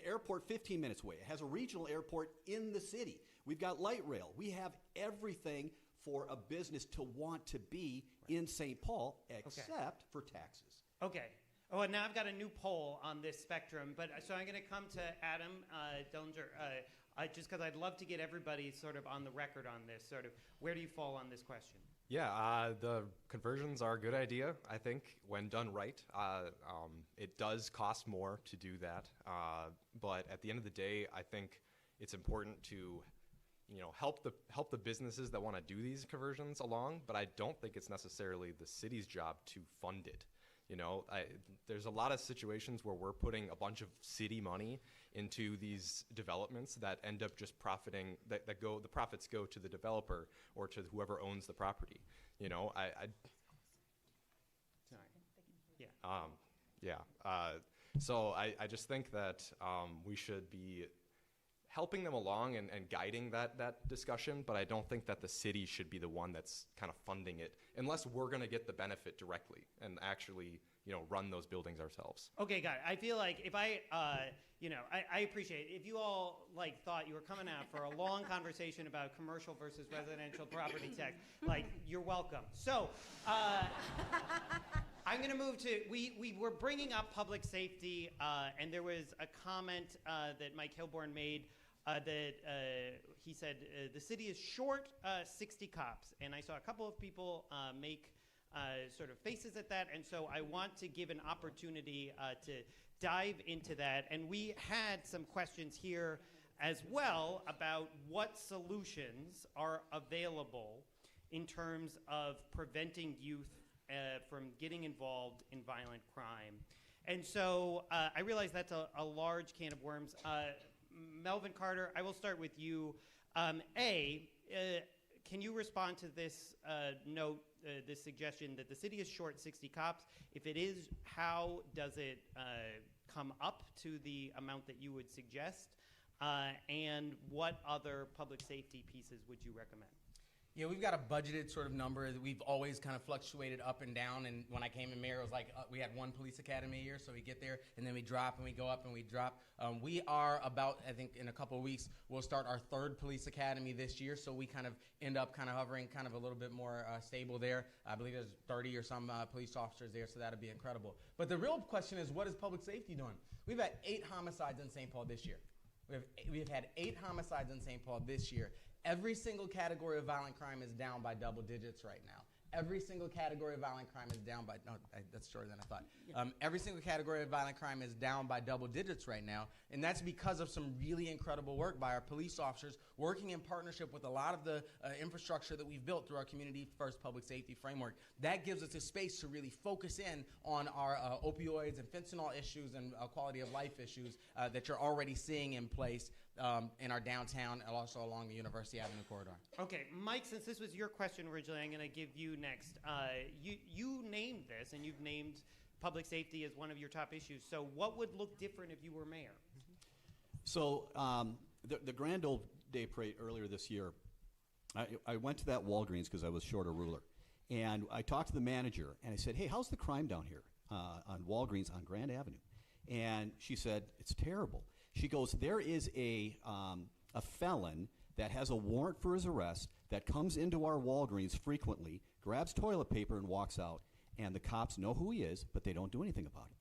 airport 15 minutes away. It has a regional airport in the city. We've got light rail. We have everything for a business to want to be in St. Paul, except for taxes. Okay. Oh, and now I've got a new poll on this spectrum, but so I'm going to come to Adam Dillinger, just because I'd love to get everybody sort of on the record on this. Sort of, where do you fall on this question? Yeah, the conversions are a good idea, I think, when done right. It does cost more to do that, but at the end of the day, I think it's important to, help the businesses that want to do these conversions along, but I don't think it's necessarily the city's job to fund it. There's a lot of situations where we're putting a bunch of city money into these developments that end up just profiting, the profits go to the developer or to whoever owns the property. So I just think that we should be helping them along and guiding that discussion, but I don't think that the city should be the one that's kind of funding it unless we're going to get the benefit directly and actually, run those buildings ourselves. Okay, got it. I feel like if I appreciate it. If you all thought you were coming out for a long conversation about commercial versus residential property tax, you're welcome. So I'm going to move to, we were bringing up public safety, and there was a comment that Mike Hilborn made he said the city is short 60 cops, and I saw a couple of people make sort of faces at that, and so I want to give an opportunity to dive into that. And we had some questions here as well about what solutions are available in terms of preventing youth from getting involved in violent crime. And so I realize that's a large can of worms. Melvin Carter, I will start with you. Can you respond to this note, this suggestion that the city is short 60 cops? If it is, how does it come up to the amount that you would suggest? And what other public safety pieces would you recommend? Yeah, we've got a budgeted sort of number that we've always kind of fluctuated up and down. And when I came in mayor, it was like we had one police academy a year, so we get there and then we drop and we go up and we drop. We are about, I think in a couple of weeks, we'll start our third police academy this year. So we kind of end up kind of hovering kind of a little bit more stable there. I believe there's 30 or some police officers there, so that'll be incredible. But the real question is, what is public safety doing? We've had 8 homicides in St. Paul this year. We've had 8 homicides in St. Paul this year. Every single category of violent crime is down by double digits right now. Every single category of violent crime is down by, that's shorter than I thought. Every single category of violent crime is down by double digits right now, and that's because of some really incredible work by our police officers working in partnership with a lot of the infrastructure that we've built through our Community First Public Safety Framework. That gives us a space to really focus in on our opioids and fentanyl issues and quality of life issues that you're already seeing in place in our downtown and also along the University Avenue corridor. Okay, Mike, since this was your question originally, I'm going to give you next. You named this, and you've named public safety as one of your top issues. So what would look different if you were mayor? So the Grand Old Day Parade earlier this year, I went to that Walgreens because I was short a ruler. And I talked to the manager, and I said, hey, how's the crime down here on Walgreens on Grand Avenue? And she said, it's terrible. She goes, there is a felon that has a warrant for his arrest that comes into our Walgreens frequently, grabs toilet paper and walks out, and the cops know who he is, but they don't do anything about it.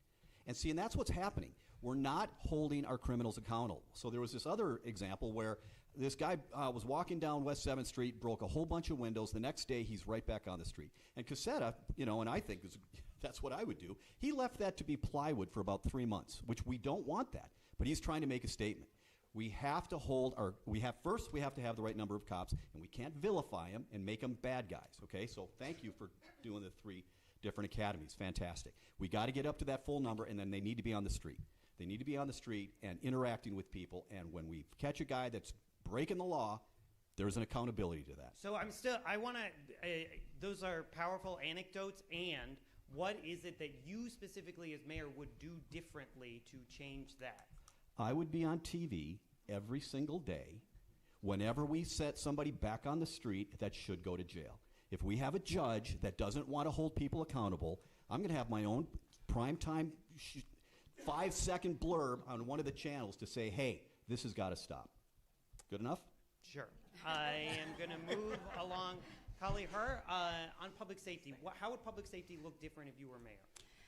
And see, and that's what's happening. We're not holding our criminals accountable. So there was this other example where this guy was walking down West 7th Street, broke a whole bunch of windows. The next day, he's right back on the street. And Casetta, and I think that's what I would do, he left that to be plywood for about 3 months, which we don't want that. But he's trying to make a statement. We have to we have to have the right number of cops, and we can't vilify them and make them bad guys, okay? So thank you for doing the 3 different academies. Fantastic. We got to get up to that full number, and then they need to be on the street. They need to be on the street and interacting with people, and when we catch a guy that's breaking the law, there's an accountability to that. So I want to, those are powerful anecdotes, and what is it that you specifically as mayor would do differently to change that? I would be on TV every single day whenever we set somebody back on the street that should go to jail. If we have a judge that doesn't want to hold people accountable, I'm going to have my own primetime 5-second blurb on one of the channels to say, hey, this has got to stop. Good enough? Sure. I am going to move along. Kali, on public safety, how would public safety look different if you were mayor?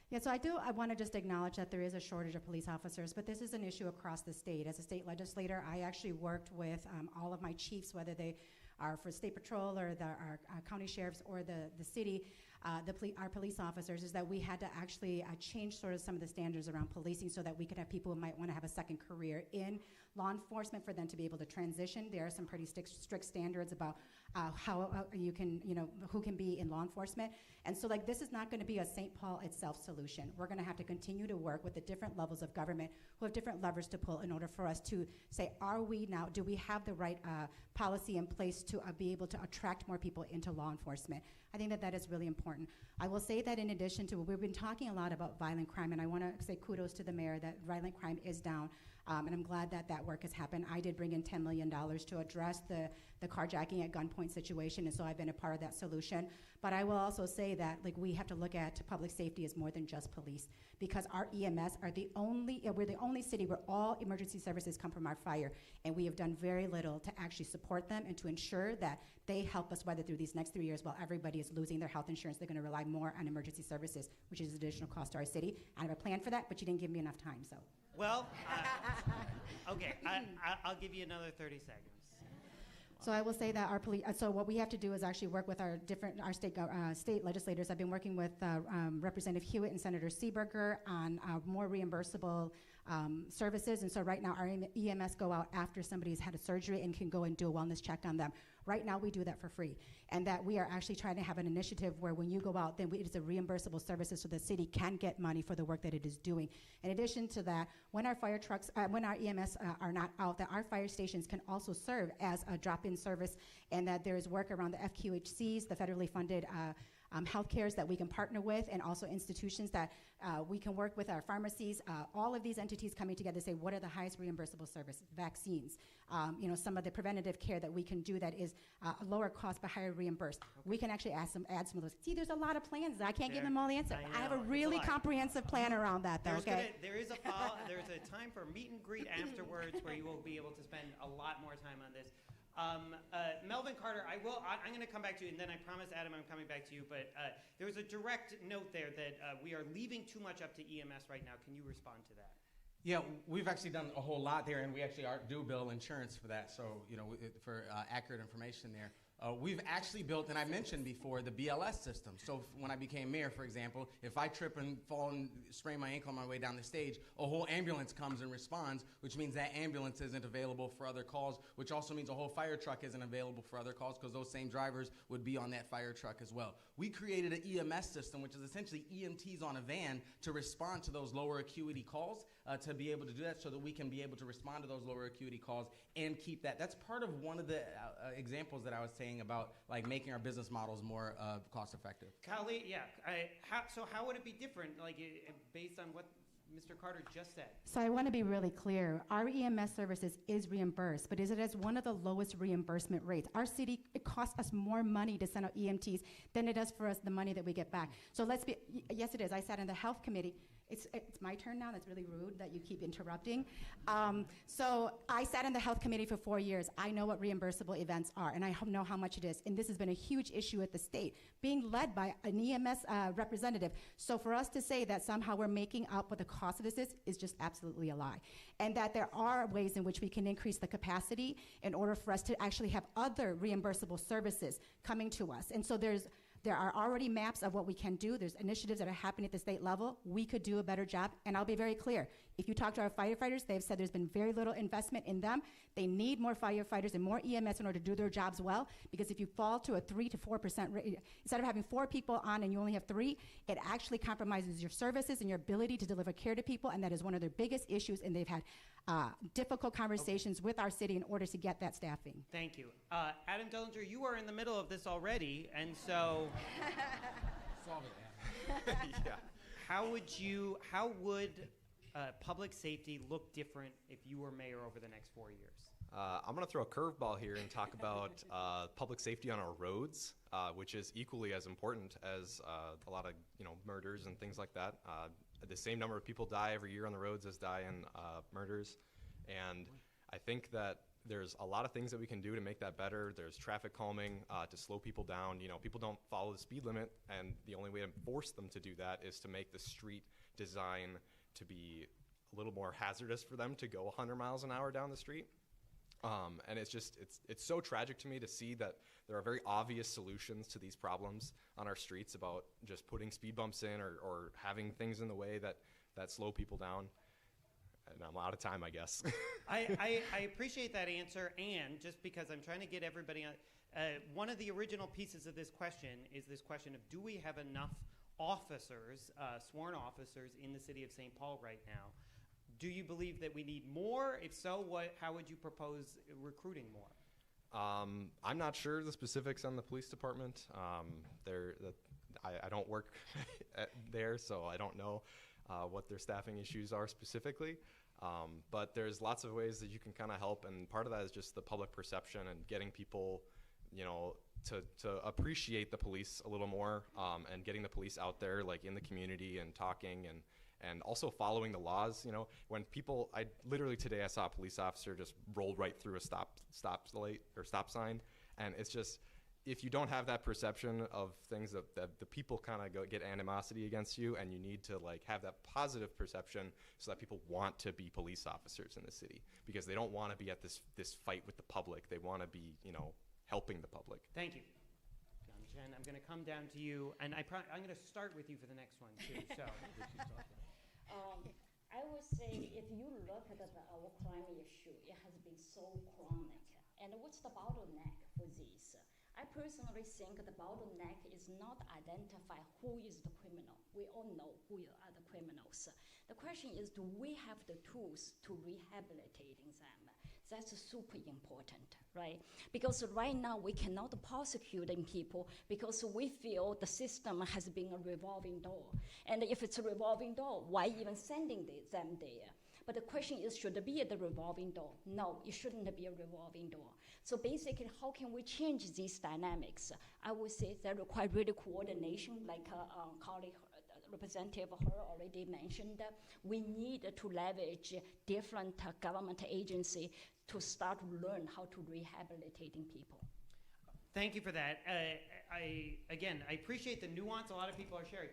Yeah, so I want to just acknowledge that there is a shortage of police officers, but this is an issue across the state. As a state legislator, I actually worked with all of my chiefs, whether they are for state patrol or our county sheriffs or the city, our police officers, is that we had to actually change sort of some of the standards around policing so that we could have people who might want to have a second career in law enforcement for them to be able to transition. There are some pretty strict standards about how you can, who can be in law enforcement. And so this is not going to be a St. Paul itself solution. We're going to have to continue to work with the different levels of government who have different levers to pull in order for us to say, do we have the right policy in place to be able to attract more people into law enforcement? I think that is really important. I will say that in addition to, we've been talking a lot about violent crime, and I want to say kudos to the mayor that violent crime is down. And I'm glad that work has happened. I did bring in $10 million to address the carjacking at gunpoint situation, and so I've been a part of that solution. But I will also say that we have to look at public safety as more than just police, because our EMS are we're the only city where all emergency services come from our fire, and we have done very little to actually support them and to ensure that they help us weather through these next 3 years while everybody is losing their health insurance. They're going to rely more on emergency services, which is additional cost to our city. I have a plan for that, but you didn't give me enough time, so. Well, okay, I'll give you another 30 seconds. So I will say that our police. So what we have to do is actually work with our state legislators. I've been working with Representative Hewitt and Senator Seeberger on more reimbursable services. And so right now our EMS go out after somebody's had a surgery and can go and do a wellness check on them. Right now we do that for free, and that we are actually trying to have an initiative where when you go out, then it is a reimbursable services so the city can get money for the work that it is doing. In addition to that, when our fire trucks, when our EMS are not out, that our fire stations can also serve as a drop-in service, and that there is work around the FQHCs, the federally funded health cares that we can partner with, and also institutions that we can work with, our pharmacies, all of these entities coming together to say what are the highest reimbursable services, vaccines, some of the preventative care that we can do that is lower cost but higher reimbursed. Okay. We can actually add some of those. See, there's a lot of plans. I can't give them all the answer. I have a really comprehensive plan around that, though. There's a time for meet and greet afterwards where you will be able to spend a lot more time on this. Melvin Carter, I'm going to come back to you, and then I promise, Adam, I'm coming back to you, but there was a direct note there that we are leaving too much up to EMS right now. Can you respond to that? Yeah, we've actually done a whole lot there, and we actually do bill insurance for that, so, for accurate information there. We've actually built, and I mentioned before, the BLS system. So when I became mayor, for example, if I trip and fall and sprain my ankle on my way down the stage, a whole ambulance comes and responds, which means that ambulance isn't available for other calls, which also means a whole fire truck isn't available for other calls because those same drivers would be on that fire truck as well. We created an EMS system, which is essentially EMTs on a van to respond to those lower acuity calls, to be able to do that so that we can be able to respond to those lower acuity calls and keep that. That's part of one of the examples that I was saying about making our business models more cost effective. Kali, yeah. So how would it be different, based on what Mr. Carter just said? So I want to be really clear. Our EMS services is reimbursed, but it has one of the lowest reimbursement rates. Our city, it costs us more money to send out EMTs than it does for us the money that we get back. So yes, it is. I sat in the health committee. It's my turn now. That's really rude that you keep interrupting. So I sat in the health committee for 4 years. I know what reimbursable events are, and I know how much it is. And this has been a huge issue at the state, being led by an EMS representative. So for us to say that somehow we're making up what the cost of this is just absolutely a lie. And that there are ways in which we can increase the capacity in order for us to actually have other reimbursable services coming to us. And so there are already maps of what we can do. There's initiatives that are happening at the state level. We could do a better job, and I'll be very clear. If you talk to our firefighters, they've said there's been very little investment in them. They need more firefighters and more EMS in order to do their jobs well, because if you fall to a 3 to 4% rate, instead of having 4 people on and you only have 3, it actually compromises your services and your ability to deliver care to people, and that is one of their biggest issues, and they've had difficult conversations with our city in order to get that staffing. Thank you. Adam Dellinger, you are in the middle of this already, and so... Solve it, Adam. Yeah. How would public safety look different if you were mayor over the next 4 years? I'm going to throw a curveball here and talk about public safety on our roads, which is equally as important as a lot of murders and things like that. The same number of people die every year on the roads as die in murders, and I think that there's a lot of things that we can do to make that better. There's traffic calming to slow people down. People don't follow the speed limit, and the only way to force them to do that is to make the street design to be a little more hazardous for them to go 100 miles an hour down the street. And it's so tragic to me to see that there are very obvious solutions to these problems on our streets about just putting speed bumps in or having things in the way that slow people down. And I'm out of time, I guess. I appreciate that answer, and just because I'm trying to get everybody on, one of the original pieces of this question is this question of, do we have enough officers, sworn officers, in the city of St. Paul right now? Do you believe that we need more? If so, how would you propose recruiting more? I'm not sure the specifics on the police department. I don't work there, so I don't know what their staffing issues are specifically. But there's lots of ways that you can kind of help, and part of that is just the public perception and getting people, to appreciate the police a little more, and getting the police out there, like in the community and talking, and also following the laws. When people, literally today I saw a police officer just rolled right through a stop light or stop sign, and it's just, if you don't have that perception of things, that the people kind of get animosity against you, and you need to have that positive perception so that people want to be police officers in the city, because they don't want to be at this fight with the public. They want to be, helping the public. Thank you. Jen, I'm going to come down to you, and I'm going to start with you for the next one too. So. I would say if you look at our crime issue, it has been so chronic. And what's the bottleneck for this? I personally think the bottleneck is not identify who is the criminal. We all know who are the criminals. The question is, do we have the tools to rehabilitating them? That's super important, right? Because right now we cannot prosecute people because we feel the system has been a revolving door. And if it's a revolving door, why even sending them there? But the question is, should it be the revolving door? No, it shouldn't be a revolving door. So basically, how can we change these dynamics? I would say that requires really coordination, like colleague, Representative Her already mentioned. We need to leverage different government agencies to start to learn how to rehabilitating people. Thank you for that. I appreciate the nuance a lot of people are sharing.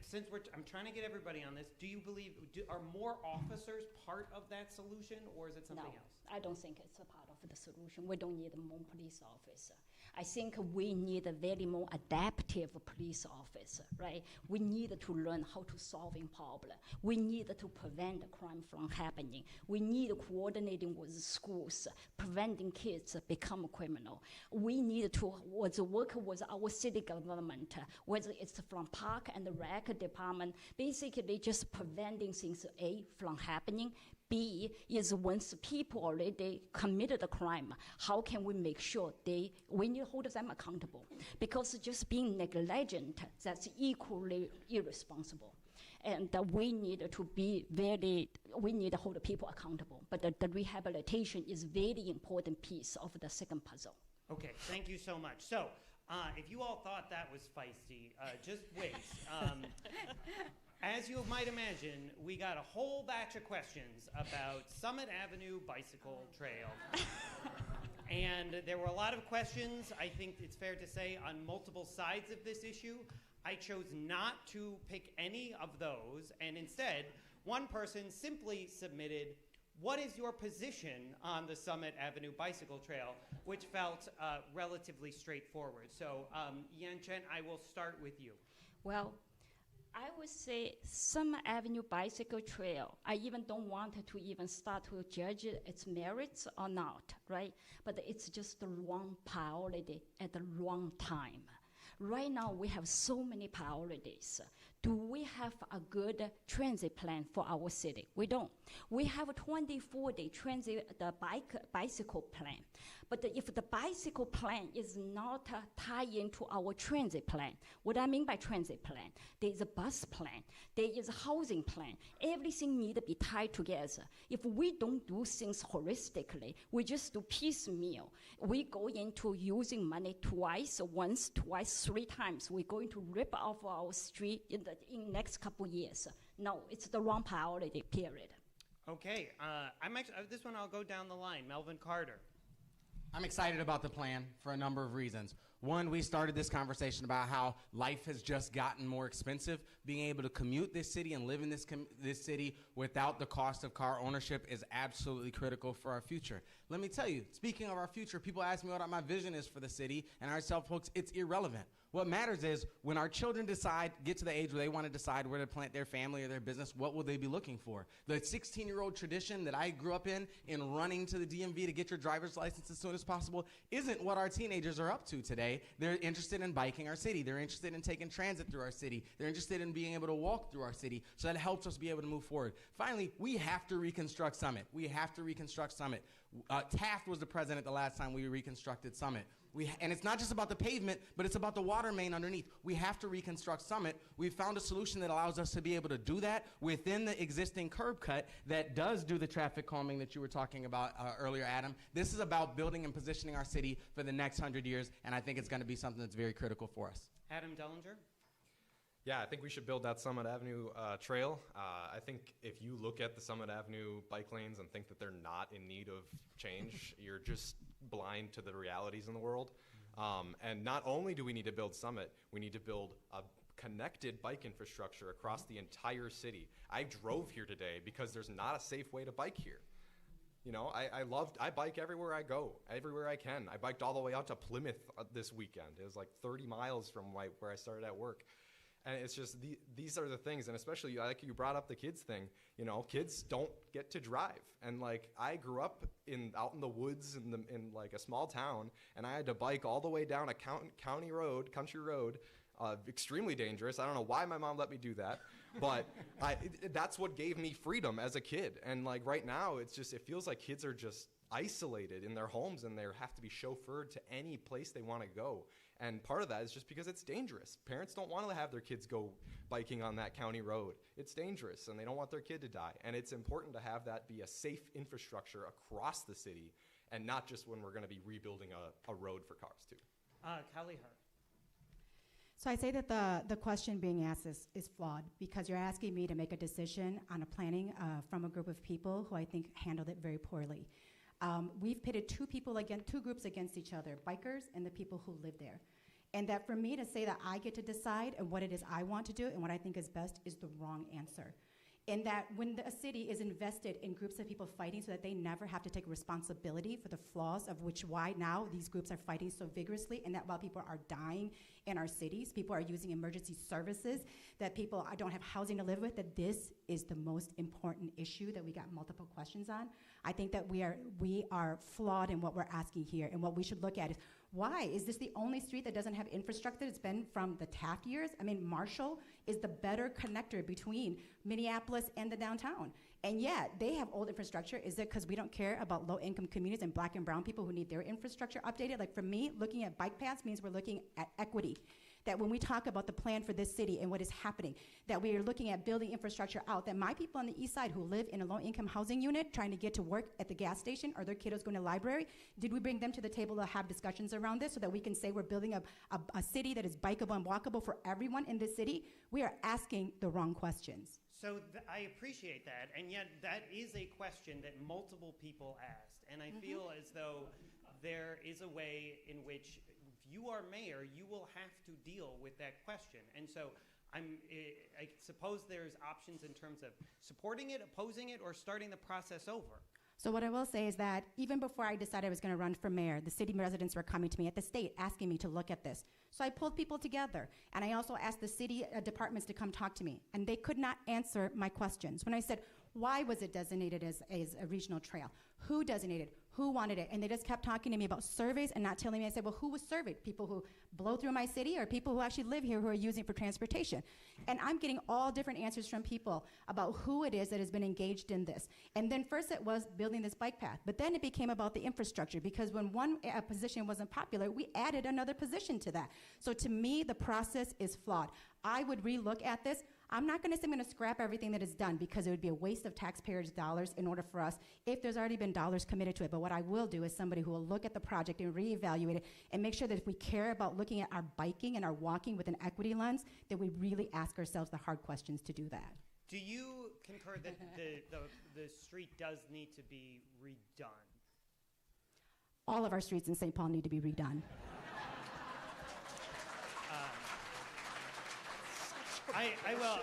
Since I'm trying to get everybody on this, do you believe, are more officers part of that solution, or is it something else? I don't think it's a part of the solution. We don't need more police officer. I think we need a very more adaptive police officer, right? We need to learn how to solving problem. We need to prevent crime from happening. We need coordinating with schools, preventing kids become criminal. We need to work with our city government, whether it's from park and the rec department, basically just preventing things, A, from happening. B is once people already committed a crime, how can we make sure we need to hold them accountable? Because just being negligent, that's equally irresponsible. And we need to hold people accountable. But the rehabilitation is very important piece of the second puzzle. Okay, thank you so much. So, if you all thought that was feisty, just wait. As you might imagine, we got a whole batch of questions about Summit Avenue Bicycle Trail. And there were a lot of questions, I think it's fair to say, on multiple sides of this issue. I chose not to pick any of those, and instead, one person simply submitted, what is your position on the Summit Avenue Bicycle Trail, which felt relatively straightforward. So, Yan Chen, I will start with you. Well, I would say Summit Avenue Bicycle Trail, I even don't want to even start to judge its merits or not, right? But it's just the wrong priority at the wrong time. Right now, we have so many priorities. Do we have a good transit plan for our city? We don't. We have a 24-day transit, bicycle plan. But if the bicycle plan is not tied into our transit plan, what I mean by transit plan, there is a bus plan, there is a housing plan. Everything needs to be tied together. If we don't do things holistically, we just do piecemeal. We go into using money once, twice, 3 times. We're going to rip off our street in the next couple years. No, it's the wrong priority, period. Okay, this one I'll go down the line. Melvin Carter. I'm excited about the plan for a number of reasons. One, we started this conversation about how life has just gotten more expensive. Being able to commute this city and live in this city without the cost of car ownership is absolutely critical for our future. Let me tell you, speaking of our future, people ask me what my vision is for the city, and I tell folks it's irrelevant. What matters is when our children get to the age where they want to decide where to plant their family or their business, what will they be looking for? The 16-year-old tradition that I grew up in running to the DMV to get your driver's license as soon as possible, isn't what our teenagers are up to today. They're interested in biking our city. They're interested in taking transit through our city. They're interested in being able to walk through our city. So that helps us be able to move forward. Finally, we have to reconstruct Summit. We have to reconstruct Summit. Taft was the president the last time we reconstructed Summit. And it's not just about the pavement, but it's about the water main underneath. We have to reconstruct Summit. We've found a solution that allows us to be able to do that within the existing curb cut that does do the traffic calming that you were talking about earlier, Adam. This is about building and positioning our city for the next 100 years, and I think it's going to be something that's very critical for us. Adam Dellinger? Yeah, I think we should build that Summit Avenue trail. I think if you look at the Summit Avenue bike lanes and think that they're not in need of change, you're just blind to the realities in the world. And not only do we need to build Summit, we need to build a connected bike infrastructure across the entire city. I drove here today because there's not a safe way to bike here. You know, I bike everywhere I go, everywhere I can. I biked all the way out to Plymouth this weekend. It was like 30 miles from where I started at work. And it's just, these are the things, and especially, like you brought up the kids thing, you know, kids don't get to drive. And like, I grew up out in the woods in like a small town, and I had to bike all the way down a country road, extremely dangerous. I don't know why my mom let me do that, but that's what gave me freedom as a kid. And like right now, it feels like kids are just isolated in their homes, and they have to be chauffeured to any place they want to go. And part of that is just because it's dangerous. Parents don't want to have their kids go biking on that county road. It's dangerous, and they don't want their kid to die. And it's important to have that be a safe infrastructure across the city, and not just when we're going to be rebuilding a road for cars, too. Callie Hart. So I say that the question being asked is flawed, because you're asking me to make a decision on a planning from a group of people who I think handled it very poorly. We've pitted two groups against each other, bikers and the people who live there. And that for me to say that I get to decide and what it is I want to do and what I think is best is the wrong answer. And that when a city is invested in groups of people fighting so that they never have to take responsibility for the flaws of why now these groups are fighting so vigorously, and that while people are dying in our cities, people are using emergency services, that people don't have housing to live with, that this is the most important issue that we got multiple questions on. I think that we are flawed in what we're asking here, and what we should look at is, why is this the only street that doesn't have infrastructure? It's been from the Taft years. I mean, Marshall is the better connector between Minneapolis and the downtown. And yet, they have old infrastructure. Is it because we don't care about low-income communities and black and brown people who need their infrastructure updated? Like for me, looking at bike paths means we're looking at equity. That when we talk about the plan for this city and what is happening, that we are looking at building infrastructure out, that my people on the east side who live in a low-income housing unit trying to get to work at the gas station, or their kiddos going to the library, did we bring them to the table to have discussions around this so that we can say we're building a city that is bikeable and walkable for everyone in this city? We are asking the wrong questions. So I appreciate that, and yet that is a question that multiple people asked. And I feel as though there is a way in which you are mayor, you will have to deal with that question. And so I suppose there's options in terms of supporting it, opposing it, or starting the process over. So what I will say is that even before I decided I was going to run for mayor, the city residents were coming to me at the state asking me to look at this. So I pulled people together, and I also asked the city departments to come talk to me, and they could not answer my questions. When I said, why was it designated as a regional trail? Who designated? Who wanted it? And they just kept talking to me about surveys and not telling me. I said, well, who was surveyed? People who blow through my city, or people who actually live here who are using it for transportation? And I'm getting all different answers from people about who it is that has been engaged in this. And then first it was building this bike path, but then it became about the infrastructure, because when one position wasn't popular, we added another position to that. So to me, the process is flawed. I would relook at this. I'm not going to say I'm going to scrap everything that is done, because it would be a waste of taxpayers' dollars in order for us if there's already been dollars committed to it. But what I will do is somebody who will look at the project and reevaluate it and make sure that if we care about looking at our biking and our walking with an equity lens, that we really ask ourselves the hard questions to do that. Do you concur that the street does need to be redone? All of our streets in St. Paul need to be redone. I will,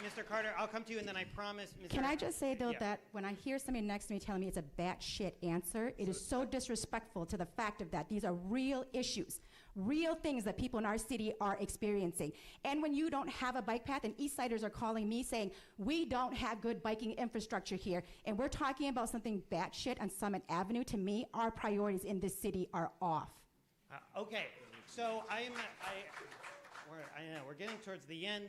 Mr. Carter, I'll come to you, and then I promise, Mr. Can I just say, though, that when I hear somebody next to me telling me it's a batshit answer, it is so disrespectful to the fact of that. These are real issues, real things that people in our city are experiencing. And when you don't have a bike path, and Eastsiders are calling me saying, we don't have good biking infrastructure here, and we're talking about something batshit on Summit Avenue, to me, our priorities in this city are off. Okay, so I know we're getting towards the end,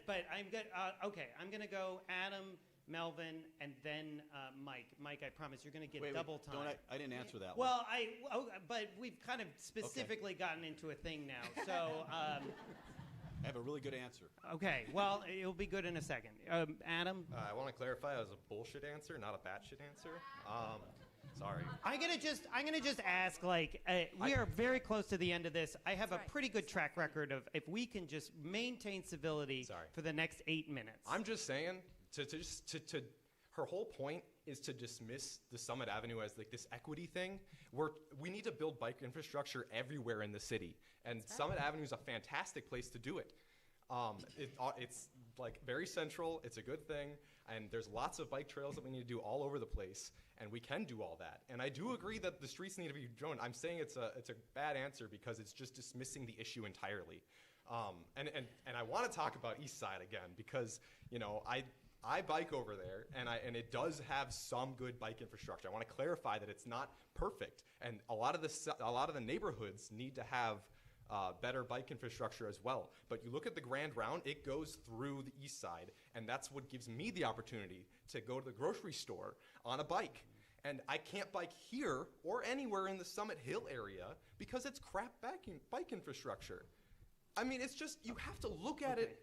but I'm good. Okay, I'm going to go Adam, Melvin, and then Mike. Mike, I promise you're going to get Wait, double time. I didn't answer that one. Well, but we've kind of specifically gotten into a thing now. So, I have a really good answer. okay. Well, it'll be good in a second. Adam? I want to clarify, it was a bullshit answer, not a batshit answer. Sorry. I'm gonna just ask. Like, we are very close to the end of this. I have a pretty good track record of if we can just maintain civility for the next 8 minutes. I'm just saying, her whole point is to dismiss the Summit Avenue as like this equity thing. We need to build bike infrastructure everywhere in the city, and Summit Avenue is a fantastic place to do it. It's like very central. It's a good thing, and there's lots of bike trails that we need to do all over the place, and we can do all that. And I do agree that the streets need to be drawn. I'm saying it's a bad answer because it's just dismissing the issue entirely. And I want to talk about East Side again because I bike over there, and it does have some good bike infrastructure. I want to clarify that it's not perfect, and a lot of the neighborhoods need to have better bike infrastructure as well. But you look at the Grand Round, it goes through the East Side, and that's what gives me the opportunity to go to the grocery store on a bike. And I can't bike here or anywhere in the Summit Hill area because it's crap bike infrastructure. I mean, it's just, you have to look at it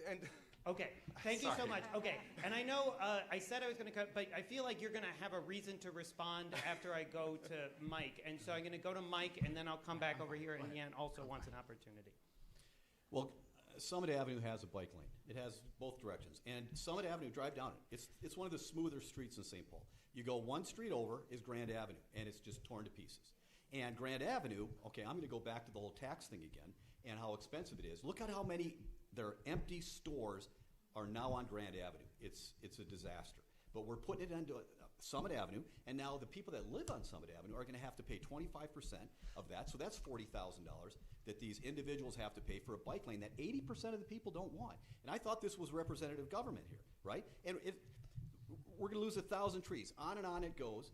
and... Okay, thank you so much. Okay, and I know I said I was going to cut, but I feel like you're going to have a reason to respond after I go to Mike. And so I'm going to go to Mike, and then I'll come back over here, and Yan also wants an opportunity. Well, Summit Avenue has a bike lane. It has both directions. And Summit Avenue, drive down it. It's one of the smoother streets in St. Paul. You go one street over is Grand Avenue, and it's just torn to pieces. And Grand Avenue, okay, I'm going to go back to the whole tax thing again and how expensive it is. Look at how many their empty stores are now on Grand Avenue. It's a disaster. But we're putting it into Summit Avenue, and now the people that live on Summit Avenue are going to have to pay 25% of that. So that's $40,000 that these individuals have to pay for a bike lane that 80% of the people don't want. And I thought this was representative government here, right? And we're going to lose 1,000 trees. On and on it goes.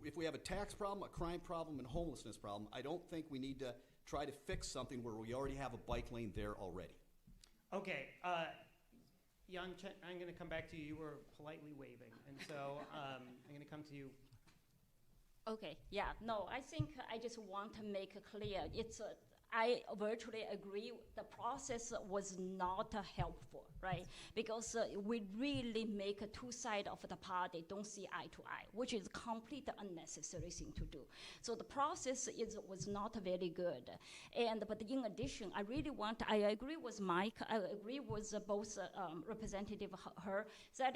If we have a tax problem, a crime problem, and a homelessness problem, I don't think we need to try to fix something where we already have a bike lane there already. Okay, Yan, I'm going to come back to you. You were politely waving, and so I'm going to come to you. Okay, yeah, no, I think I just want to make it clear. I virtually agree the process was not helpful, right? Because we really make two sides of the party don't see eye to eye, which is completely unnecessary thing to do. So the process was not very good. But in addition, I agree with Mike, I agree with both Representative Her, that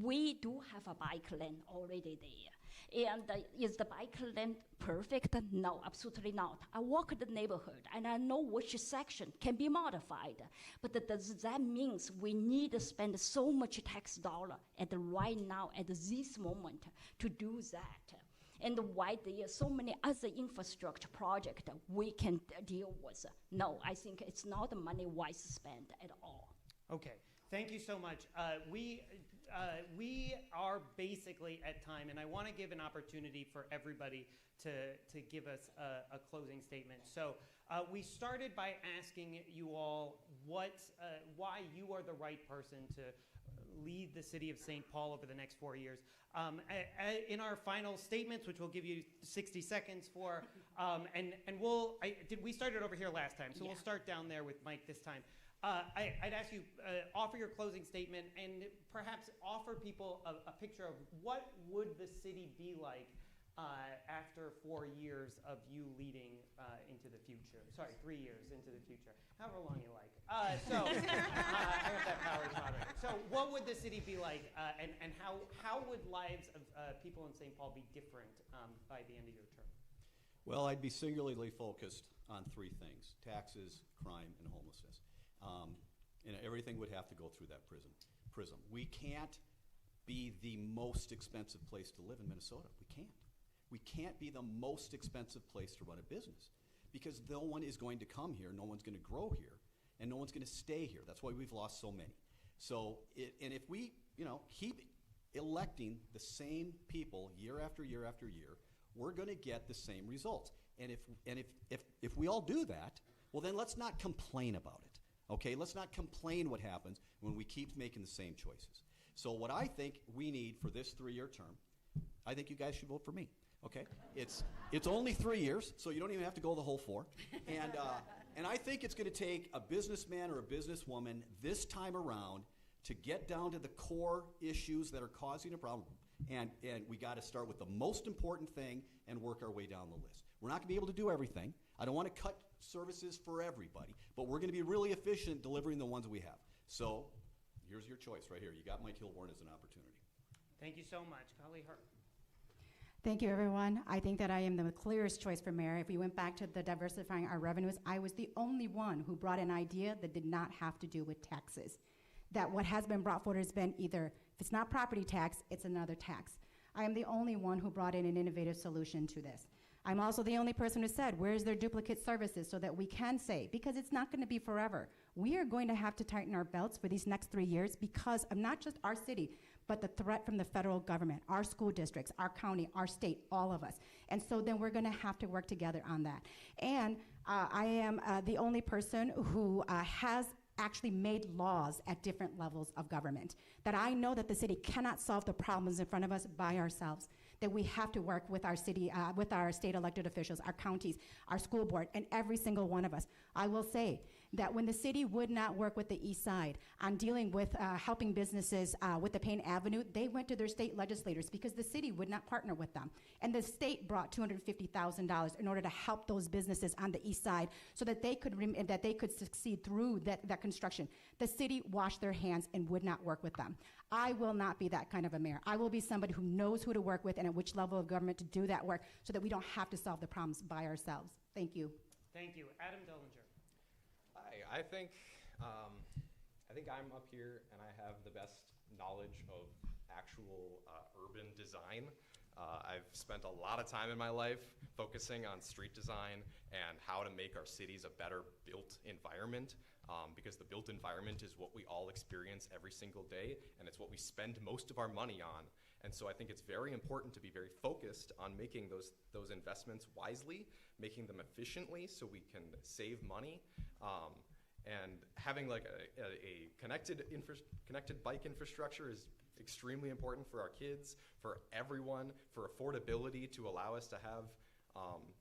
we do have a bike lane already there. And is the bike lane perfect? No, absolutely not. I walk the neighborhood and I know which section can be modified. But does that mean we need to spend so much tax dollar right now, at this moment, to do that? And why there are so many other infrastructure projects we can deal with? No, I think it's not money wise spent at all. Okay, thank you so much. We are basically at time, and I want to give an opportunity for everybody to give us a closing statement. So we started by asking you all why you are the right person to lead the city of St. Paul over the next 4 years. In our final statements, which we'll give you 60 seconds for, we started over here last time, so yeah. We'll start down there with Mike this time. I'd ask you, offer your closing statement and perhaps offer people a picture of what would the city be like after 4 years of you leading into the future. Sorry, 3 years into the future. However long you like. I have that power topic. So what would the city be like and how would lives of people in St. Paul be different by the end of your term? Well, I'd be singularly focused on three things: taxes, crime, and homelessness. And everything would have to go through that prism. We can't be the most expensive place to live in Minnesota. We can't. We can't be the most expensive place to run a business because no one is going to come here, no one's going to grow here, and no one's going to stay here. That's why we've lost so many. So, and if we, keep electing the same people year after year after year, we're going to get the same results. And if we all do that, well, then let's not complain about it. Okay, let's not complain what happens when we keep making the same choices. So what I think we need for this 3-year term, I think you guys should vote for me. Okay, it's only 3 years, so you don't even have to go the whole 4. And I think it's going to take a businessman or a businesswoman this time around to get down to the core issues that are causing a problem. And we got to start with the most important thing and work our way down the list. We're not going to be able to do everything. I don't want to cut services for everybody, but we're going to be really efficient delivering the ones we have. So here's your choice right here. You got Mike Hilborn as an opportunity. Thank you so much. Golly Hurt. Thank you, everyone. I think that I am the clearest choice for mayor. If we went back to the diversifying our revenues, I was the only one who brought an idea that did not have to do with taxes. That what has been brought forward has been either, if it's not property tax, it's another tax. I am the only one who brought in an innovative solution to this. I'm also the only person who said, where's their duplicate services, so that we can say, because it's not going to be forever. We are going to have to tighten our belts for these next 3 years because of not just our city, but the threat from the federal government, our school districts, our county, our state, all of us. And so then we're going to have to work together on that. And I am the only person who has actually made laws at different levels of government. That I know that the city cannot solve the problems in front of us by ourselves. That we have to work with our city, with our state elected officials, our counties, our school board, and every single one of us. I will say that when the city would not work with the East Side on dealing with helping businesses with the Payne Avenue, they went to their state legislators because the city would not partner with them. And the state brought $250,000 in order to help those businesses on the East Side so that they could succeed through that construction. The city washed their hands and would not work with them. I will not be that kind of a mayor. I will be somebody who knows who to work with and at which level of government to do that work so that we don't have to solve the problems by ourselves. Thank you. Thank you. Adam Dellinger. Hi, I think I'm up here and I have the best knowledge of actual urban design. I've spent a lot of time in my life focusing on street design and how to make our cities a better built environment, because the built environment is what we all experience every single day, and it's what we spend most of our money on. And so I think it's very important to be very focused on making those investments wisely, making them efficiently so we can save money, and having like a connected bike infrastructure is extremely important for our kids, for everyone, for affordability, to allow us to have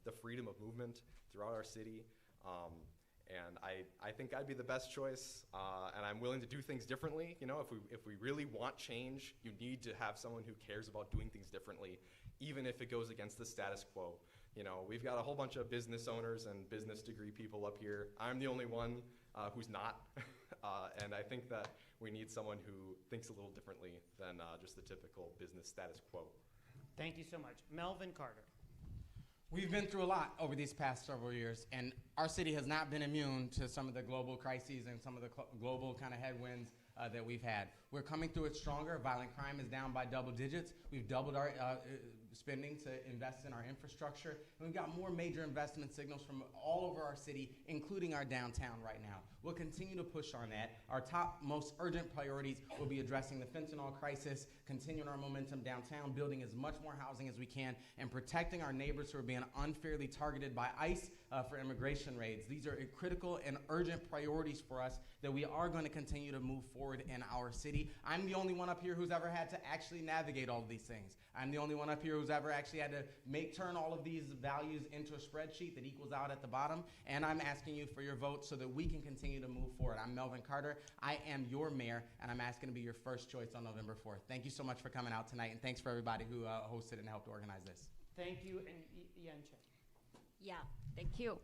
the freedom of movement throughout our city. And I think I'd be the best choice, and I'm willing to do things differently. You know, if we really want change, you need to have someone who cares about doing things differently, even if it goes against the status quo. You know, we've got a whole bunch of business owners and business degree people up here. I'm the only one who's not, and I think that we need someone who thinks a little differently than just the typical business status quo. Thank you so much. Melvin Carter. We've been through a lot over these past several years, and our city has not been immune to some of the global crises and some of the global kind of headwinds that we've had. We're coming through it stronger. Violent crime is down by double digits. We've doubled our spending to invest in our infrastructure, and we've got more major investment signals from all over our city, including our downtown right now. We'll continue to push on that. Our top most urgent priorities will be addressing the fentanyl crisis, continuing our momentum downtown, building as much more housing as we can, and protecting our neighbors who are being unfairly targeted by ICE for immigration raids. These are critical and urgent priorities for us that we are going to continue to move forward in our city. I'm the only one up here who's ever had to actually navigate all of these things. I'm the only one up here who's ever actually had to turn all of these values into a spreadsheet that equals out at the bottom, and I'm asking you for your vote so that we can continue to move forward. I'm Melvin Carter. I am your mayor, and I'm asking to be your first choice on November 4th. Thank you so much for coming out tonight, and thanks for everybody who hosted and helped organize this. Thank you, and Yan Chen. Yeah, thank you.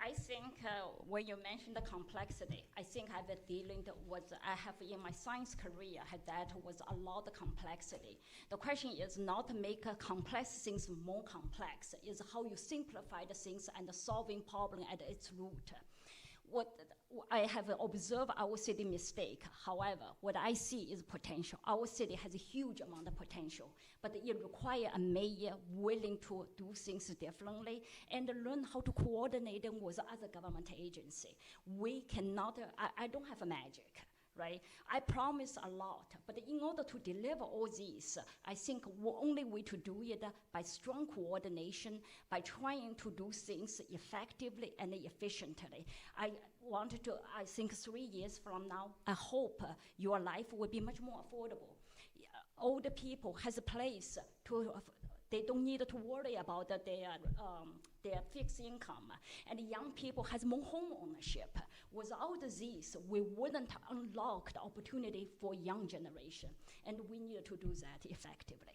I think when you mentioned the complexity, I think I've been dealing with, I have in my science career, that was a lot of complexity. The question is not to make complex things more complex, is how you simplify the things and solving problem at its root. What I have observed our city mistake. However, what I see is potential. Our city has a huge amount of potential, but it requires a mayor willing to do things differently and learn how to coordinate them with other government agencies. We cannot, I don't have a magic, right? I promise a lot, but in order to deliver all these, I think the only way to do it by strong coordination, by trying to do things effectively and efficiently. I think 3 years from now, I hope your life will be much more affordable. Older people has a place to, they don't need to worry about their fixed income. And young people has more home ownership. Without this, we wouldn't unlock the opportunity for young generation. And we need to do that effectively.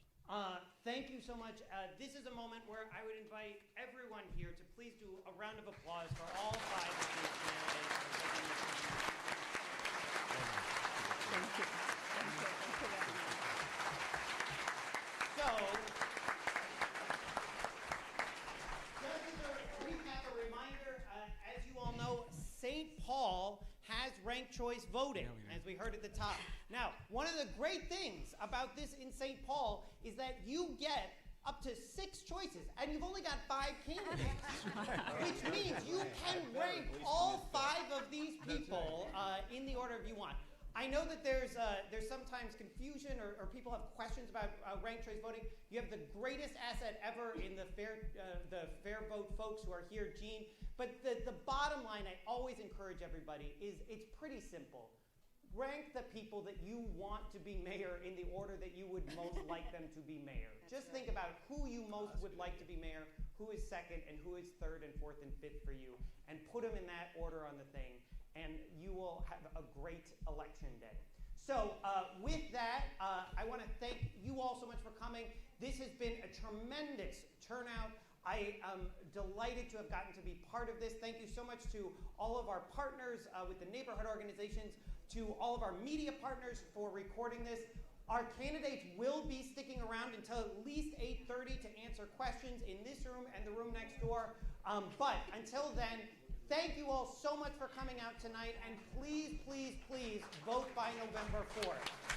Thank you so much. This is a moment where I would invite everyone here to please do a round of applause for all 5 of these candidates. Thank you. Thank you. Thank you very much. So, just as a recap, a reminder, as you all know, St. Paul has ranked choice voting, as we heard at the top. Now, one of the great things about this in St. Paul is that you get up to 6 choices, and you've only got 5 candidates, which means you can rank all 5 of these people in the order you want. I know that there's sometimes confusion or people have questions about ranked choice voting. You have the greatest asset ever in the fair vote folks who are here, Gene. But the bottom line I always encourage everybody is it's pretty simple. Rank the people that you want to be mayor in the order that you would most like them to be mayor. Just think about who you most would like to be mayor, who is second, and who is third and fourth and fifth for you, and put them in that order on the thing, and you will have a great election day. So with that, I want to thank you all so much for coming. This has been a tremendous turnout. I am delighted to have gotten to be part of this. Thank you so much to all of our partners with the neighborhood organizations, to all of our media partners for recording this. Our candidates will be sticking around until at least 8:30 to answer questions in this room and the room next door. But until then, thank you all so much for coming out tonight, and please, please, please vote by November 4th.